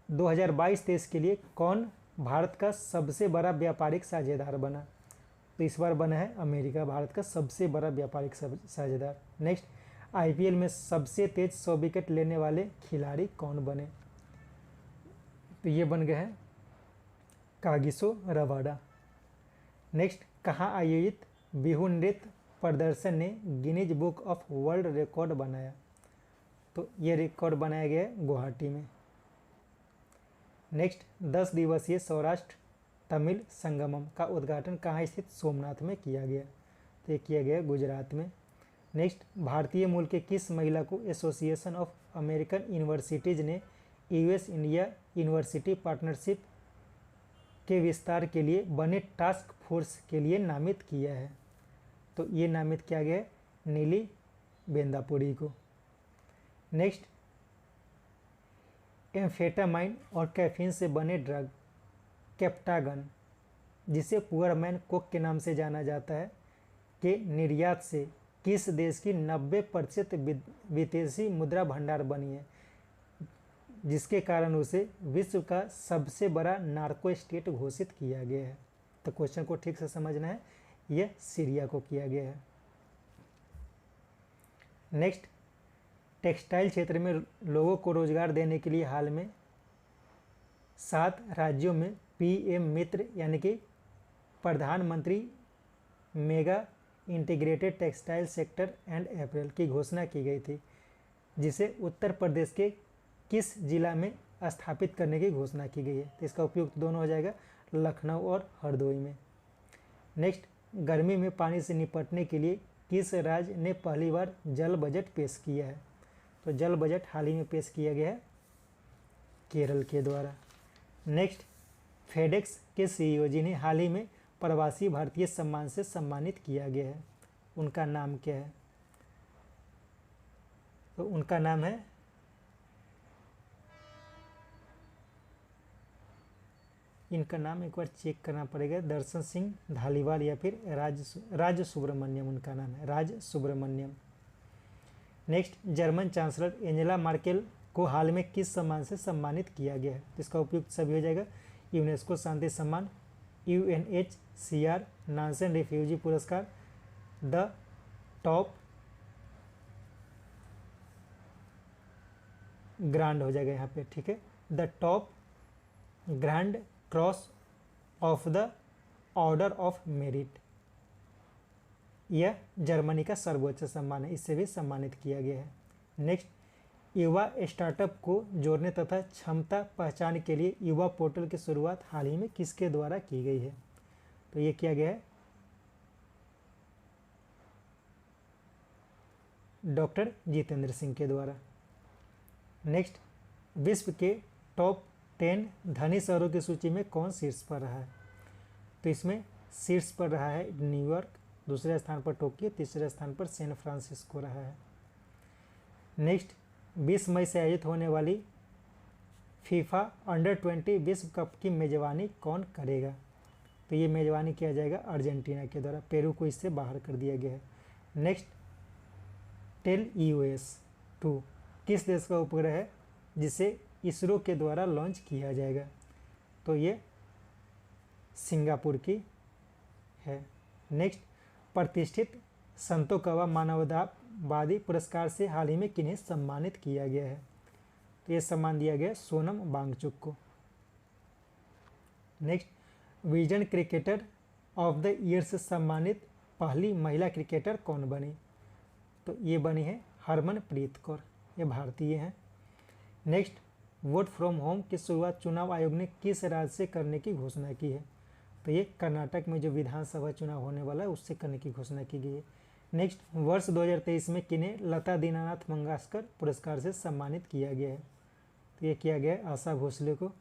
2022-23 के लिए कौन भारत का सबसे बड़ा व्यापारिक साझेदार बना? तो इस बार बना है अमेरिका भारत का सबसे बड़ा व्यापारिक साझेदार। नेक्स्ट, IPL में सबसे तेज 100 विकेट लेने वाले खिलाड़ी कौन बने? तो ये बन गए हैं कागिसो रबाडा। नेक्स्ट, कहाँ आयोजित बिहू नृत्य प्रदर्शन ने Guinness book of world record बनाया? तो ये रिकॉर्ड बनाया गया है गुवाहाटी में। नेक्स्ट, 10 दिवसीय सौराष्ट्र तमिल संगमम का उद्घाटन कहाँ स्थित सोमनाथ में किया गया? तो ये किया गया गुजरात में। नेक्स्ट, भारतीय मूल के किस महिला को एसोसिएशन ऑफ अमेरिकन यूनिवर्सिटीज़ ने यूएस इंडिया यूनिवर्सिटी पार्टनरशिप के विस्तार के लिए बने टास्क फोर्स के लिए नामित किया है? तो ये नामित किया गया है नीली बेंदापुरी को। नेक्स्ट, एम्फेटामाइन और कैफीन से बने ड्रग कैप्टागन, जिसे पुअर मैन कोक के नाम से जाना जाता है, के निर्यात से किस देश की 90% विदेशी मुद्रा भंडार बनी है, जिसके कारण उसे विश्व का सबसे बड़ा नार्को स्टेट घोषित किया गया है? तो क्वेश्चन को ठीक से समझना है, यह सीरिया को किया गया है। नेक्स्ट, टेक्सटाइल क्षेत्र में लोगों को रोजगार देने के लिए हाल में 7 राज्यों में पीएम मित्र यानी कि प्रधानमंत्री mega integrated textile sector and April की घोषणा की गई थी, जिसे उत्तर प्रदेश के किस जिला में स्थापित करने की घोषणा की गई है? तो इसका उपयुक्त दोनों हो जाएगा लखनऊ और हरदोई में। नेक्स्ट, गर्मी में पानी से निपटने के लिए किस राज्य ने पहली बार जल बजट पेश किया है? तो जल बजट हाल ही में पेश किया गया है केरल के द्वारा। नेक्स्ट, फेडेक्स के सीईओ जिन्हें हाल ही में प्रवासी भारतीय सम्मान से सम्मानित किया गया है, उनका नाम क्या है? तो उनका नाम है इनका नाम एक बार चेक करना पड़ेगा, दर्शन सिंह धालीवाल या फिर राज सुब्रमण्यम, उनका नाम है Raj Subramaniam. Next, German chancellor Angela Merkel को हाल में किस सम्मान से सम्मानित किया गया है? तो इसका उपयुक्त सभी हो जाएगा यूनेस्को शांति सम्मान, यूएनएचसीआर नांसन रिफ्यूजी पुरस्कार, द टॉप ग्रांड हो जाएगा यहाँ पे, ठीक है, the top grand cross of the order of merit. यह जर्मनी का सर्वोच्च सम्मान है, इससे भी सम्मानित किया गया है। नेक्स्ट, युवा स्टार्टअप को जोड़ने तथा क्षमता पहचान के लिए युवा पोर्टल की शुरुआत हाल ही में किसके द्वारा की गई है? तो ये किया गया है डॉक्टर जितेंद्र सिंह के द्वारा। नेक्स्ट, विश्व के टॉप 10 धनी शहरों की सूची में कौन शीर्ष पर रहा है? तो इसमें शीर्ष पर रहा है न्यूयॉर्क, दूसरे स्थान पर टोक्यो, तीसरे स्थान पर सैन फ्रांसिस्को रहा है। नेक्स्ट, 20 मई से आयोजित होने वाली फीफा अंडर-20 विश्व कप की मेजबानी कौन करेगा? तो ये मेजबानी किया जाएगा अर्जेंटीना के द्वारा, पेरू को इससे बाहर कर दिया गया है। नेक्स्ट, टेलईओएस-2 किस देश का उपग्रह है जिसे इसरो के द्वारा लॉन्च किया जाएगा? तो ये सिंगापुर की है। नेक्स्ट, प्रतिष्ठित संतो कवा मानवतावादी पुरस्कार से हाल ही में किन्हें सम्मानित किया गया है? तो ये सम्मान दिया गया सोनम वांगचुक को। Next, vision cricketer of the year से सम्मानित पहली महिला क्रिकेटर कौन बनी? तो ये बनी है हरमनप्रीत कौर, ये भारतीय हैं। नेक्स्ट, वोट फ्रॉम होम की शुरुआत चुनाव आयोग ने किस राज्य से करने की घोषणा की है? तो ये कर्नाटक में जो विधानसभा चुनाव होने वाला है उससे करने की घोषणा की गई है। नेक्स्ट, वर्ष 2023 में किन्हें लता दीनानाथ मंगेशकर पुरस्कार से सम्मानित किया गया है? तो ये किया गया है आशा भोसले को।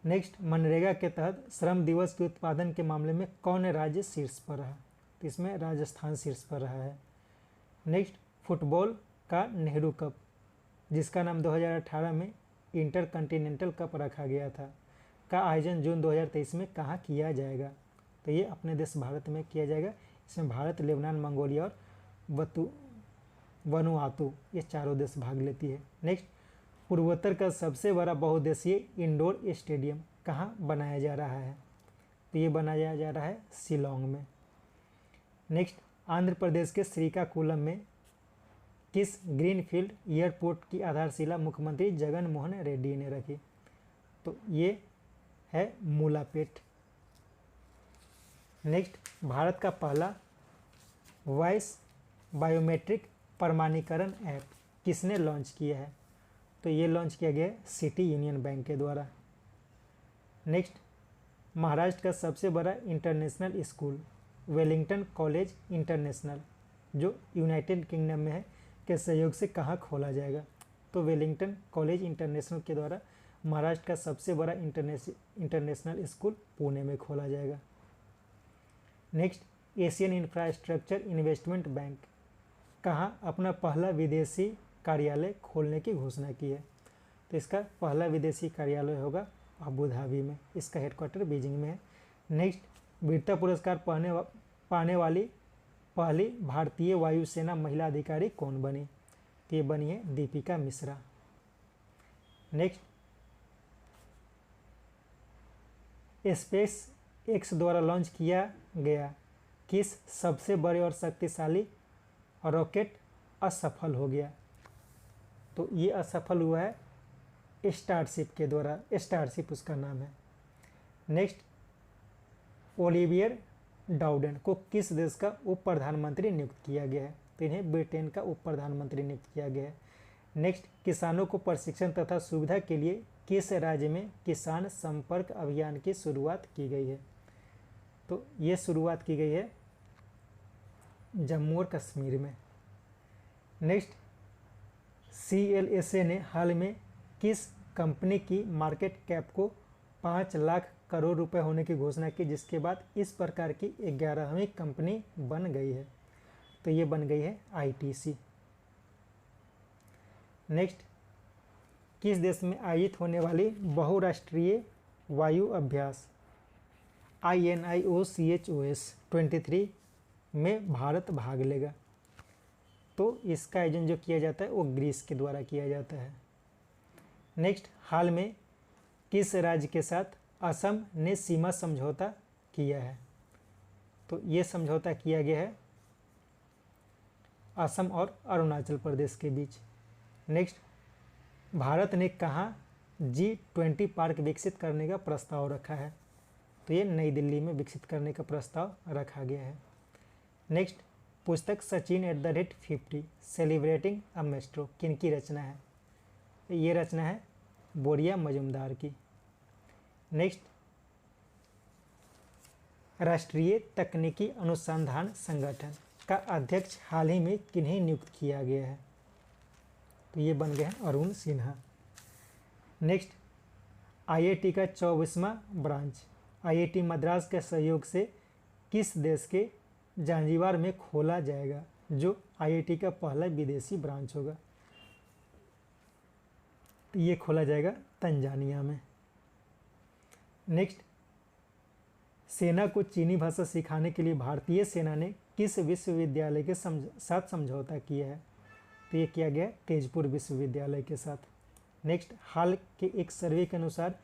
नेक्स्ट, मनरेगा के तहत श्रम दिवस के उत्पादन के मामले में कौन राज्य शीर्ष पर रहा? तो इसमें राजस्थान शीर्ष पर रहा है। नेक्स्ट, फुटबॉल का नेहरू कप, जिसका नाम 2018 में इंटरकंटिनेंटल कप रखा गया था, का आयोजन जून 2023 में कहाँ किया जाएगा? तो ये अपने देश भारत में किया जाएगा। इसमें भारत, लेबनान, मंगोलिया और वनुआतु ये चारों देश भाग लेती है। नेक्स्ट, पूर्वोत्तर का सबसे बड़ा बहुउद्देशीय इंडोर स्टेडियम कहाँ बनाया जा रहा है? तो ये बनाया जा रहा है शिलोंग में। नेक्स्ट, आंध्र प्रदेश के श्रीकाकुलम में किस ग्रीनफील्ड एयरपोर्ट की आधारशिला मुख्यमंत्री जगन मोहन रेड्डी ने रखी? तो ये है मूलापेट। नेक्स्ट, भारत का पहला वॉइस बायोमेट्रिक प्रमाणीकरण ऐप किसने लॉन्च किया है? तो ये लॉन्च किया गया है सिटी यूनियन बैंक के द्वारा। नेक्स्ट, महाराष्ट्र का सबसे बड़ा international school Wellington college international जो यूनाइटेड किंगडम में है के सहयोग से कहाँ खोला जाएगा? तो वेलिंगटन कॉलेज इंटरनेशनल के द्वारा महाराष्ट्र का सबसे बड़ा इंटरनेशनल स्कूल पुणे में खोला जाएगा। Next, Asian infrastructure investment bank कहाँ अपना पहला विदेशी कार्यालय खोलने की घोषणा की है? तो इसका पहला विदेशी कार्यालय होगा अबू धाबी में, इसका हेडक्वार्टर बीजिंग में है। नेक्स्ट, वीरता पुरस्कार पाने वाली पहली भारतीय वायुसेना महिला अधिकारी कौन बनी? तो ये बनी है Deepika Mishra. Next, space x द्वारा लॉन्च किया गया किस सबसे बड़े और शक्तिशाली रॉकेट असफल हो गया? तो ये असफल हुआ है स्टारशिप के द्वारा, स्टारशिप उसका नाम है। नेक्स्ट, ओलिवियर डाउडेन को किस देश का उप प्रधानमंत्री नियुक्त किया गया है? तो इन्हें ब्रिटेन का उप प्रधानमंत्री नियुक्त किया गया है। नेक्स्ट, किसानों को प्रशिक्षण तथा सुविधा के लिए किस राज्य में किसान संपर्क अभियान की शुरुआत की गई है? तो ये शुरुआत की गई है जम्मू और कश्मीर में। नेक्स्ट, CLSA ने हाल में किस कंपनी की मार्केट कैप को 5 लाख करोड़ रुपए होने की घोषणा की, जिसके बाद इस प्रकार की 11वीं कंपनी बन गई है? तो ये बन गई है ITC। नेक्स्ट, किस देश में आयोजित होने वाली बहुराष्ट्रीय वायु अभ्यास INIOCHOS 23 में भारत भाग लेगा? तो इसका आयोजन जो किया जाता है वो ग्रीस के द्वारा किया जाता है। नेक्स्ट, हाल में किस राज्य के साथ असम ने सीमा समझौता किया है? तो ये समझौता किया गया है असम और अरुणाचल प्रदेश के बीच। नेक्स्ट, भारत ने कहाँ G20 पार्क विकसित करने का प्रस्ताव रखा है? तो ये नई दिल्ली में विकसित करने का प्रस्ताव रखा गया है। नेक्स्ट, पुस्तक सचिन @50 सेलिब्रेटिंग अ मेस्ट्रो किन की रचना है? ये रचना है बोरिया मजुमदार की। नेक्स्ट, राष्ट्रीय तकनीकी अनुसंधान संगठन का अध्यक्ष हाल ही में किन्हें नियुक्त किया गया है? तो ये बन गया है अरुण सिन्हा। नेक्स्ट, IIT का 24वां ब्रांच IIT मद्रास के सहयोग से किस देश के जांजिबार में खोला जाएगा, जो IIT का पहला विदेशी ब्रांच होगा? तो ये खोला जाएगा तंजानिया में। नेक्स्ट, सेना को चीनी भाषा सिखाने के लिए भारतीय सेना ने किस विश्वविद्यालय के साथ समझौता किया है? तो ये किया गया तेजपुर विश्वविद्यालय के साथ। नेक्स्ट, हाल के एक सर्वे के अनुसार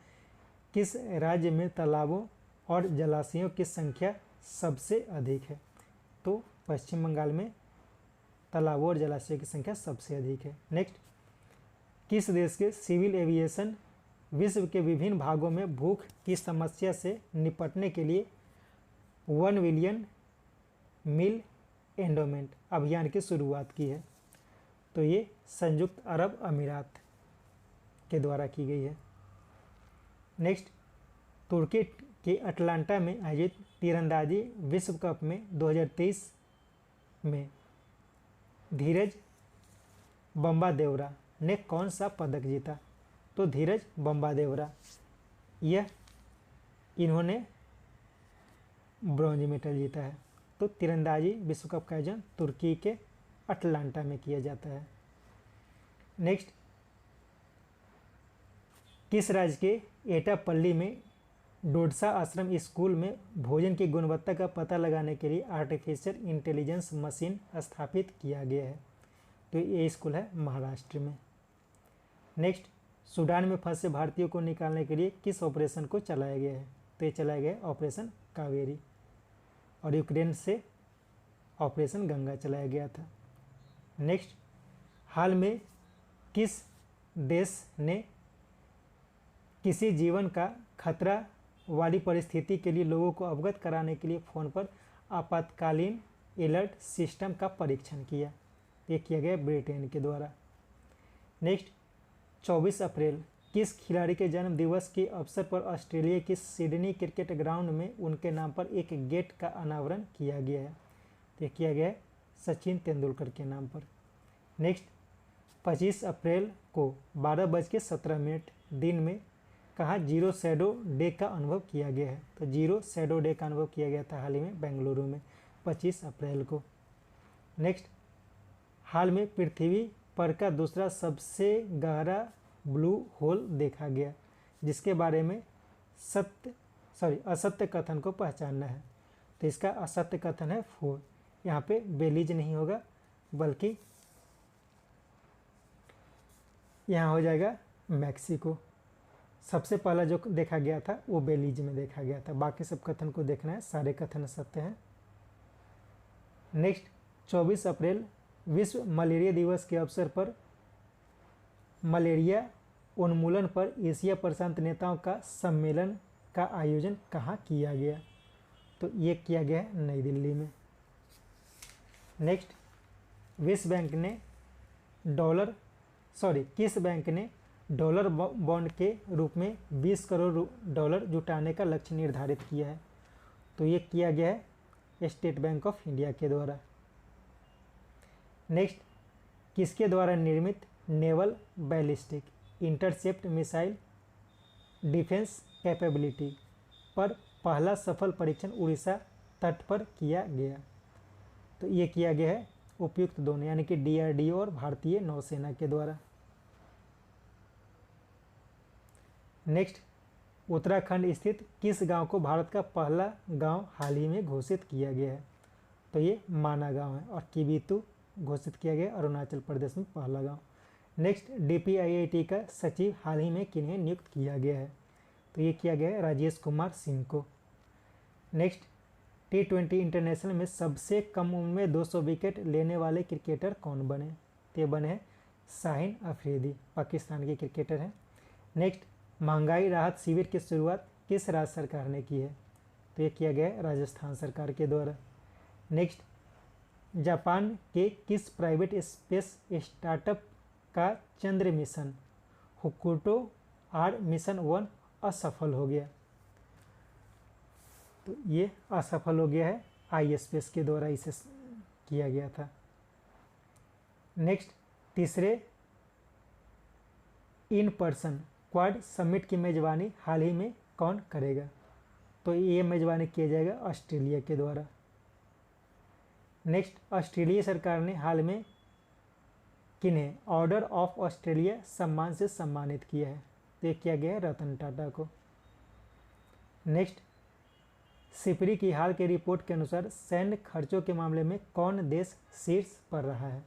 किस राज्य में तालाबों और जलाशयों की संख्या सबसे अधिक है? तो पश्चिम बंगाल में तालाबों और जलाशयों की संख्या सबसे अधिक है। नेक्स्ट, किस देश के सिविल एविएशन विश्व के विभिन्न भागों में भूख की समस्या से निपटने के लिए 1 बिलियन मील एंडोमेंट अभियान की शुरुआत की है? तो ये संयुक्त अरब अमीरात के द्वारा की गई है। नेक्स्ट, तुर्की के अटलांटा में आयोजित तीरंदाजी विश्व कप में 2023 में धीरज बम्बादेवरा ने कौन सा पदक जीता? तो धीरज बम्बादेवरा इन्होंने ब्रॉन्ज मेडल जीता है। तो तीरंदाजी विश्व कप का आयोजन तुर्की के अटलांटा में किया जाता है। नेक्स्ट, किस राज्य के एटापल्ली में डोडसा आश्रम स्कूल में भोजन की गुणवत्ता का पता लगाने के लिए आर्टिफिशियल इंटेलिजेंस मशीन स्थापित किया गया है? तो ये स्कूल है महाराष्ट्र में। नेक्स्ट, सूडान में फंसे भारतीयों को निकालने के लिए किस ऑपरेशन को चलाया गया है? तो ये चलाया गया ऑपरेशन कावेरी। और यूक्रेन से ऑपरेशन गंगा चलाया गया था। नेक्स्ट, हाल में किस देश ने किसी जीवन का खतरा वाली परिस्थिति के लिए लोगों को अवगत कराने के लिए फ़ोन पर आपातकालीन अलर्ट सिस्टम का परीक्षण किया। ये किया गया ब्रिटेन के द्वारा। नेक्स्ट 24 अप्रैल किस खिलाड़ी के जन्म दिवस के अवसर पर ऑस्ट्रेलिया के सिडनी क्रिकेट ग्राउंड में उनके नाम पर एक गेट का अनावरण किया गया है? तो किया गया है सचिन तेंदुलकर के नाम पर। नेक्स्ट 25 अप्रैल को 12:17 दिन में कहाँ जीरो शैडो डे का अनुभव किया गया है? तो जीरो शैडो डे का अनुभव किया गया था हाल ही में बेंगलुरु में 25 अप्रैल को। नेक्स्ट हाल में पृथ्वी पर का दूसरा सबसे गहरा ब्लू होल देखा गया, जिसके बारे में असत्य कथन को पहचानना है। तो इसका असत्य कथन है 4। यहाँ पे बेलीज नहीं होगा बल्कि यहाँ हो जाएगा मैक्सिको। सबसे पहला जो देखा गया था वो बेलीज में देखा गया था। बाकी सब कथन को देखना है, सारे कथन सत्य हैं। नेक्स्ट 24 अप्रैल विश्व मलेरिया दिवस के अवसर पर मलेरिया उन्मूलन पर एशिया प्रशांत नेताओं का सम्मेलन का आयोजन कहाँ किया गया? तो ये किया गया है नई दिल्ली में। नेक्स्ट किस बैंक ने डॉलर बॉन्ड के रूप में 20 करोड़ डॉलर जुटाने का लक्ष्य निर्धारित किया है? तो ये किया गया है स्टेट बैंक ऑफ इंडिया के द्वारा। नेक्स्ट किसके द्वारा निर्मित naval ballistic intercept missile defence capability पर पहला सफल परीक्षण उड़ीसा तट पर किया गया? तो ये किया गया है उपयुक्त दोनों यानी कि DRDO और भारतीय नौसेना के द्वारा। नेक्स्ट उत्तराखंड स्थित किस गांव को भारत का पहला गांव हाल ही में घोषित किया गया है? तो ये माना गांव है। और किबितु घोषित किया गया अरुणाचल प्रदेश में पहला गांव। नेक्स्ट DPIIT का सचिव हाल ही में किन्हें नियुक्त किया गया है? तो ये किया गया है राजेश कुमार सिंह को। नेक्स्ट T20 इंटरनेशनल में सबसे कम उम्र में 200 विकेट लेने वाले क्रिकेटर कौन बने? तो ये बने हैं शाहीन अफरीदी, पाकिस्तान के क्रिकेटर हैं। नेक्स्ट महंगाई राहत शिविर की शुरुआत किस राज्य सरकार ने की है? तो ये किया गया है राजस्थान सरकार के द्वारा। नेक्स्ट जापान के किस प्राइवेट स्पेस स्टार्टअप का चंद्र मिशन होकुटो R मिशन 1 असफल हो गया? तो ये असफल हो गया है iSpace के द्वारा इसे किया गया था। नेक्स्ट तीसरे इन पर्सन क्वाड समिट की मेजबानी हाल ही में कौन करेगा? तो ये मेजबानी किया जाएगा ऑस्ट्रेलिया के द्वारा। नेक्स्ट ऑस्ट्रेलिया सरकार ने हाल में किन्हें ऑर्डर ऑफ ऑस्ट्रेलिया सम्मान से सम्मानित किया है? तो ये किया गया है रतन टाटा को। नेक्स्ट सिपरी की हाल की रिपोर्ट के अनुसार सैन्य खर्चों के मामले में कौन देश शीर्ष पर रहा है?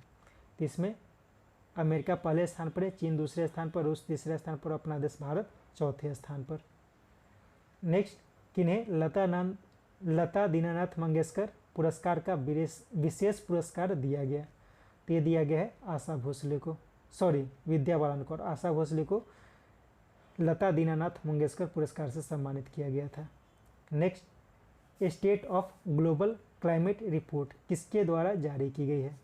तो इसमें अमेरिका पहले स्थान पर है, चीन दूसरे स्थान पर, रूस तीसरे स्थान पर, अपना देश भारत चौथे स्थान पर। नेक्स्ट किन्हें लता दीनानाथ मंगेशकर पुरस्कार का विशेष पुरस्कार दिया गया? तो ये दिया गया है आशा भोसले को, विद्या बालन को। और आशा भोसले को लता दीनानाथ मंगेशकर पुरस्कार से सम्मानित किया गया था। Next state of global climate report किसके द्वारा जारी की गई है?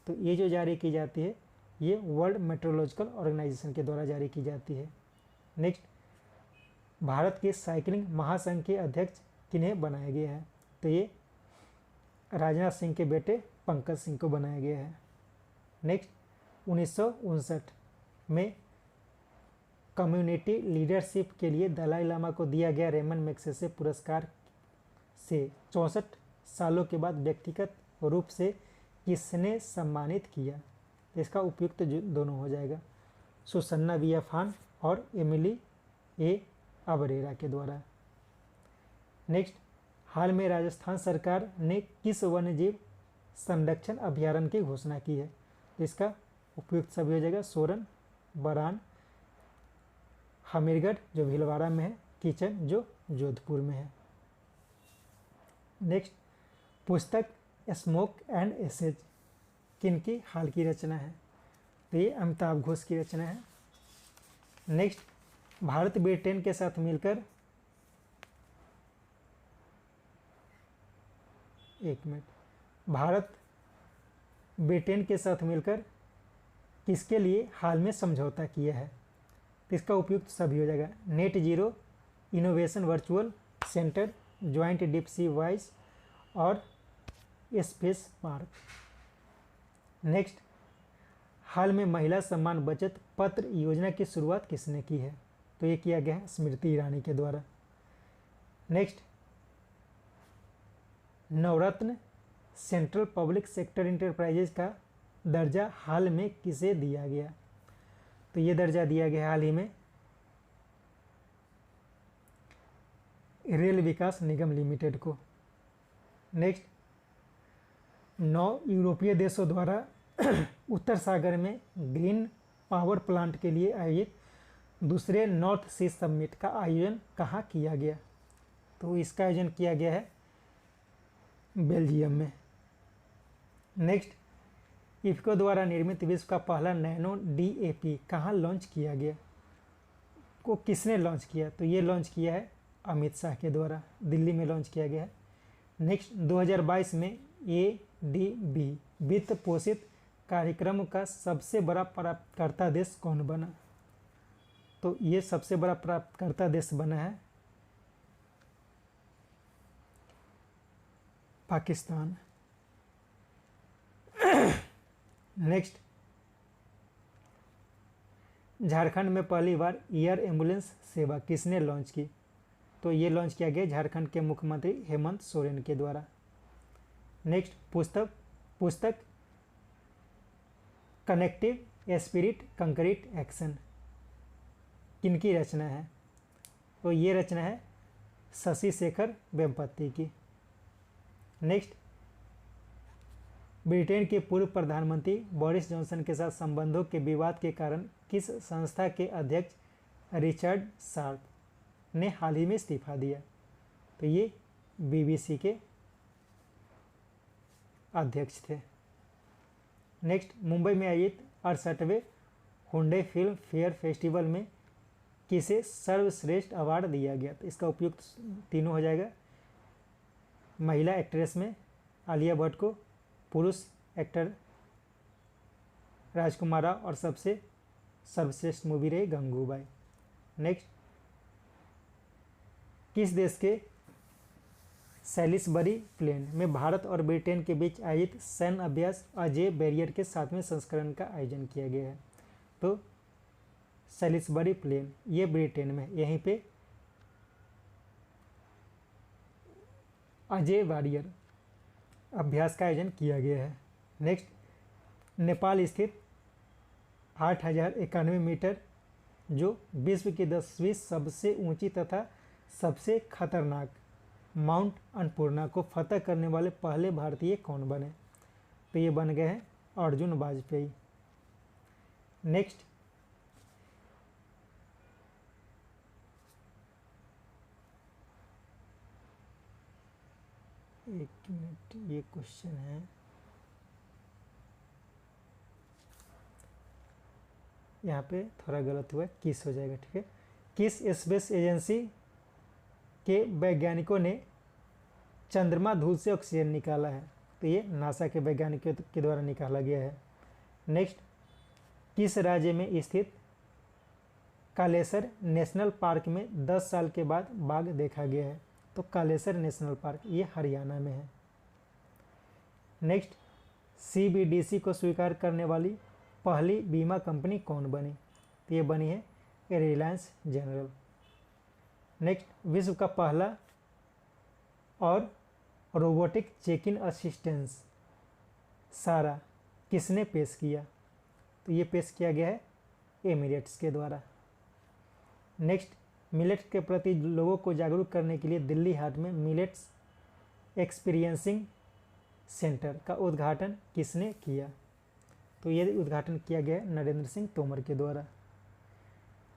तो ये जो जारी की जाती है ये वर्ल्ड मेट्रोलॉजिकल ऑर्गेनाइजेशन के द्वारा जारी की जाती है। नेक्स्ट भारत के साइकिलिंग महासंघ के अध्यक्ष किन्हें बनाया गया है? तो ये राजनाथ सिंह के बेटे पंकज सिंह को बनाया गया है। नेक्स्ट 1959 में कम्युनिटी लीडरशिप के लिए दलाई लामा को दिया गया रेमन मैग्सेसे पुरस्कार से 64 सालों के बाद व्यक्तिगत रूप से किसने सम्मानित किया? तो इसका उपयुक्त दोनों हो जाएगा सुसन्ना वी खान और एमिली ए अबरेरा के द्वारा। नेक्स्ट हाल में राजस्थान सरकार ने किस वन्यजीव संरक्षण अभ्यारण्य की घोषणा की है? तो इसका उपयुक्त सभी हो जाएगा सोरन, बरान, हमीरगढ़ जो भीलवाड़ा में है, किचन जो जोधपुर में है। नेक्स्ट पुस्तक स्मोक एंड एसेज किनकी हाल की रचना है? तो ये अमिताभ घोष की रचना है। नेक्स्ट भारत ब्रिटेन के साथ मिलकर भारत ब्रिटेन के साथ मिलकर किसके लिए हाल में समझौता किया है? तो इसका उपयुक्त सभी हो जाएगा। Net zero innovation virtual centre, joint deep sea vice और स्पेस पार्क। नेक्स्ट, हाल में महिला सम्मान बचत पत्र योजना की शुरुआत किसने की है? तो ये किया गया है स्मृति ईरानी के द्वारा। नेक्स्ट, नवरत्न सेंट्रल पब्लिक सेक्टर इंटरप्राइजेज का दर्जा हाल में किसे दिया गया? तो ये दर्जा दिया गया हाल ही में रेल विकास निगम लिमिटेड को। नेक्स्ट, 9 यूरोपीय देशों द्वारा उत्तर सागर में ग्रीन पावर प्लांट के लिए आयोजित दूसरे नॉर्थ सी समिट का आयोजन कहाँ किया गया? तो इसका आयोजन किया गया है बेल्जियम में। नेक्स्ट, इफ्को द्वारा निर्मित विश्व का पहला नैनो डीएपी कहाँ लॉन्च किया गया? को किसने लॉन्च किया? तो ये लॉन्च किया है अमित शाह के द्वारा, दिल्ली में लॉन्च किया गया है। नेक्स्ट, 2022 में एडीबी वित्त पोषित कार्यक्रम का सबसे बड़ा प्राप्तकर्ता देश कौन बना? तो ये सबसे बड़ा प्राप्तकर्ता देश बना है पाकिस्तान। नेक्स्ट, झारखंड में पहली बार एयर एम्बुलेंस सेवा किसने लॉन्च की? तो ये लॉन्च किया गया झारखंड के मुख्यमंत्री हेमंत सोरेन के द्वारा। नेक्स्ट, पुस्तक कनेक्टिव स्पिरिट कंक्रीट एक्शन किनकी रचना है? तो ये रचना है शशि शेखर वेम्पति की। नेक्स्ट, ब्रिटेन के पूर्व प्रधानमंत्री बोरिस जॉनसन के साथ संबंधों के विवाद के कारण किस संस्था के अध्यक्ष रिचर्ड शार्प ने हाल ही में इस्तीफा दिया? तो ये बीबीसी के अध्यक्ष थे। नेक्स्ट, मुंबई में आयोजित 68वें हुंडई फिल्म फेयर फेस्टिवल में किसे सर्वश्रेष्ठ अवार्ड दिया गया? तो इसका उपयुक्त तीनों हो जाएगा। महिला एक्ट्रेस में आलिया भट्ट को, पुरुष एक्टर राजकुमार राव और सबसे सर्वश्रेष्ठ मूवी रही गंगूबाई। नेक्स्ट, किस देश के सैलिसबरी प्लेन में भारत और ब्रिटेन के बीच आयोजित सैन्य अभ्यास अजय बैरियर के 7वें संस्करण का आयोजन किया गया है? तो सैलिसबरी प्लेन ये ब्रिटेन में, यहीं पे अजय बैरियर अभ्यास का आयोजन किया गया है। नेक्स्ट, नेपाल स्थित 8091 मीटर जो विश्व की 10वीं सबसे ऊंची तथा सबसे खतरनाक माउंट अन्नपूर्णा को फतह करने वाले पहले भारतीय कौन बने? तो ये बन गए हैं अर्जुन वाजपेयी। नेक्स्ट, एक मिनट, ये क्वेश्चन है, यहाँ पे थोड़ा गलत हुआ है, किस हो जाएगा, ठीक है। किस स्पेस एजेंसी के वैज्ञानिकों ने चंद्रमा धूल से ऑक्सीजन निकाला है? तो ये नासा के वैज्ञानिकों के द्वारा निकाला गया है। नेक्स्ट, किस राज्य में स्थित कालेसर नेशनल पार्क में 10 साल के बाद बाघ देखा गया है? तो कालेसर नेशनल पार्क ये हरियाणा में है। नेक्स्ट, सीबीडीसी को स्वीकार करने वाली पहली बीमा कंपनी कौन बनी? तो ये बनी है रिलायंस जनरल। नेक्स्ट, विश्व का पहला और रोबोटिक चेक इन असिस्टेंस सारा किसने पेश किया? तो ये पेश किया गया है एमिरेट्स के द्वारा। नेक्स्ट, मिलेट्स के प्रति लोगों को जागरूक करने के लिए दिल्ली हाट में मिलेट्स एक्सपीरियंसिंग सेंटर का उद्घाटन किसने किया? तो ये उद्घाटन किया गया है नरेंद्र सिंह तोमर के द्वारा।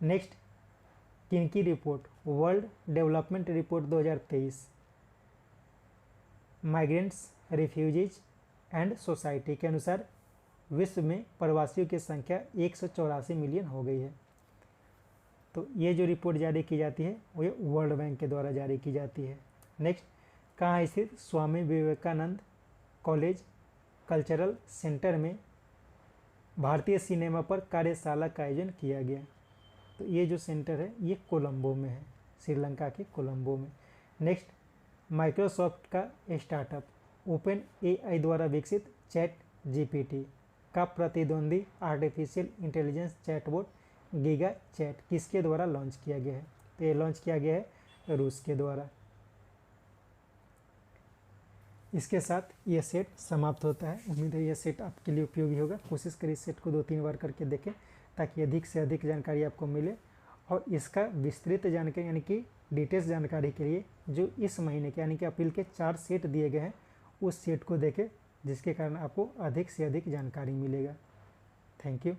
नेक्स्ट, किनकी report world development report 2023 migrants refugees and society के अनुसार विश्व में प्रवासियों की संख्या 184 मिलियन हो गई है? तो ये जो रिपोर्ट जारी की जाती है वो ये वर्ल्ड बैंक के द्वारा जारी की जाती है। नेक्स्ट, कहाँ स्थित Swami Vivekananda college cultural centre में भारतीय सिनेमा पर कार्यशाला का आयोजन किया गया। तो ये जो सेंटर है ये कोलंबो में है, श्रीलंका के कोलंबो में। नेक्स्ट, माइक्रोसॉफ्ट का स्टार्टअप ओपन एआई द्वारा विकसित चैट जीपीटी का प्रतिद्वंदी artificial intelligence chatbot giga chad किसके द्वारा लॉन्च किया गया है? तो ये लॉन्च किया गया है रूस के द्वारा। इसके साथ ये सेट समाप्त होता है। उम्मीद है ये सेट आपके लिए उपयोगी होगा। कोशिश करिए इस सेट को 2-3 बार करके देखें ताकि अधिक से अधिक जानकारी आपको मिले। और इसका विस्तृत जानकारी यानी कि डिटेल्स जानकारी के लिए जो इस महीने के यानी कि अप्रैल के 4 सेट दिए गए हैं उस सेट को देखें, जिसके कारण आपको अधिक से अधिक जानकारी मिलेगा। Thank you.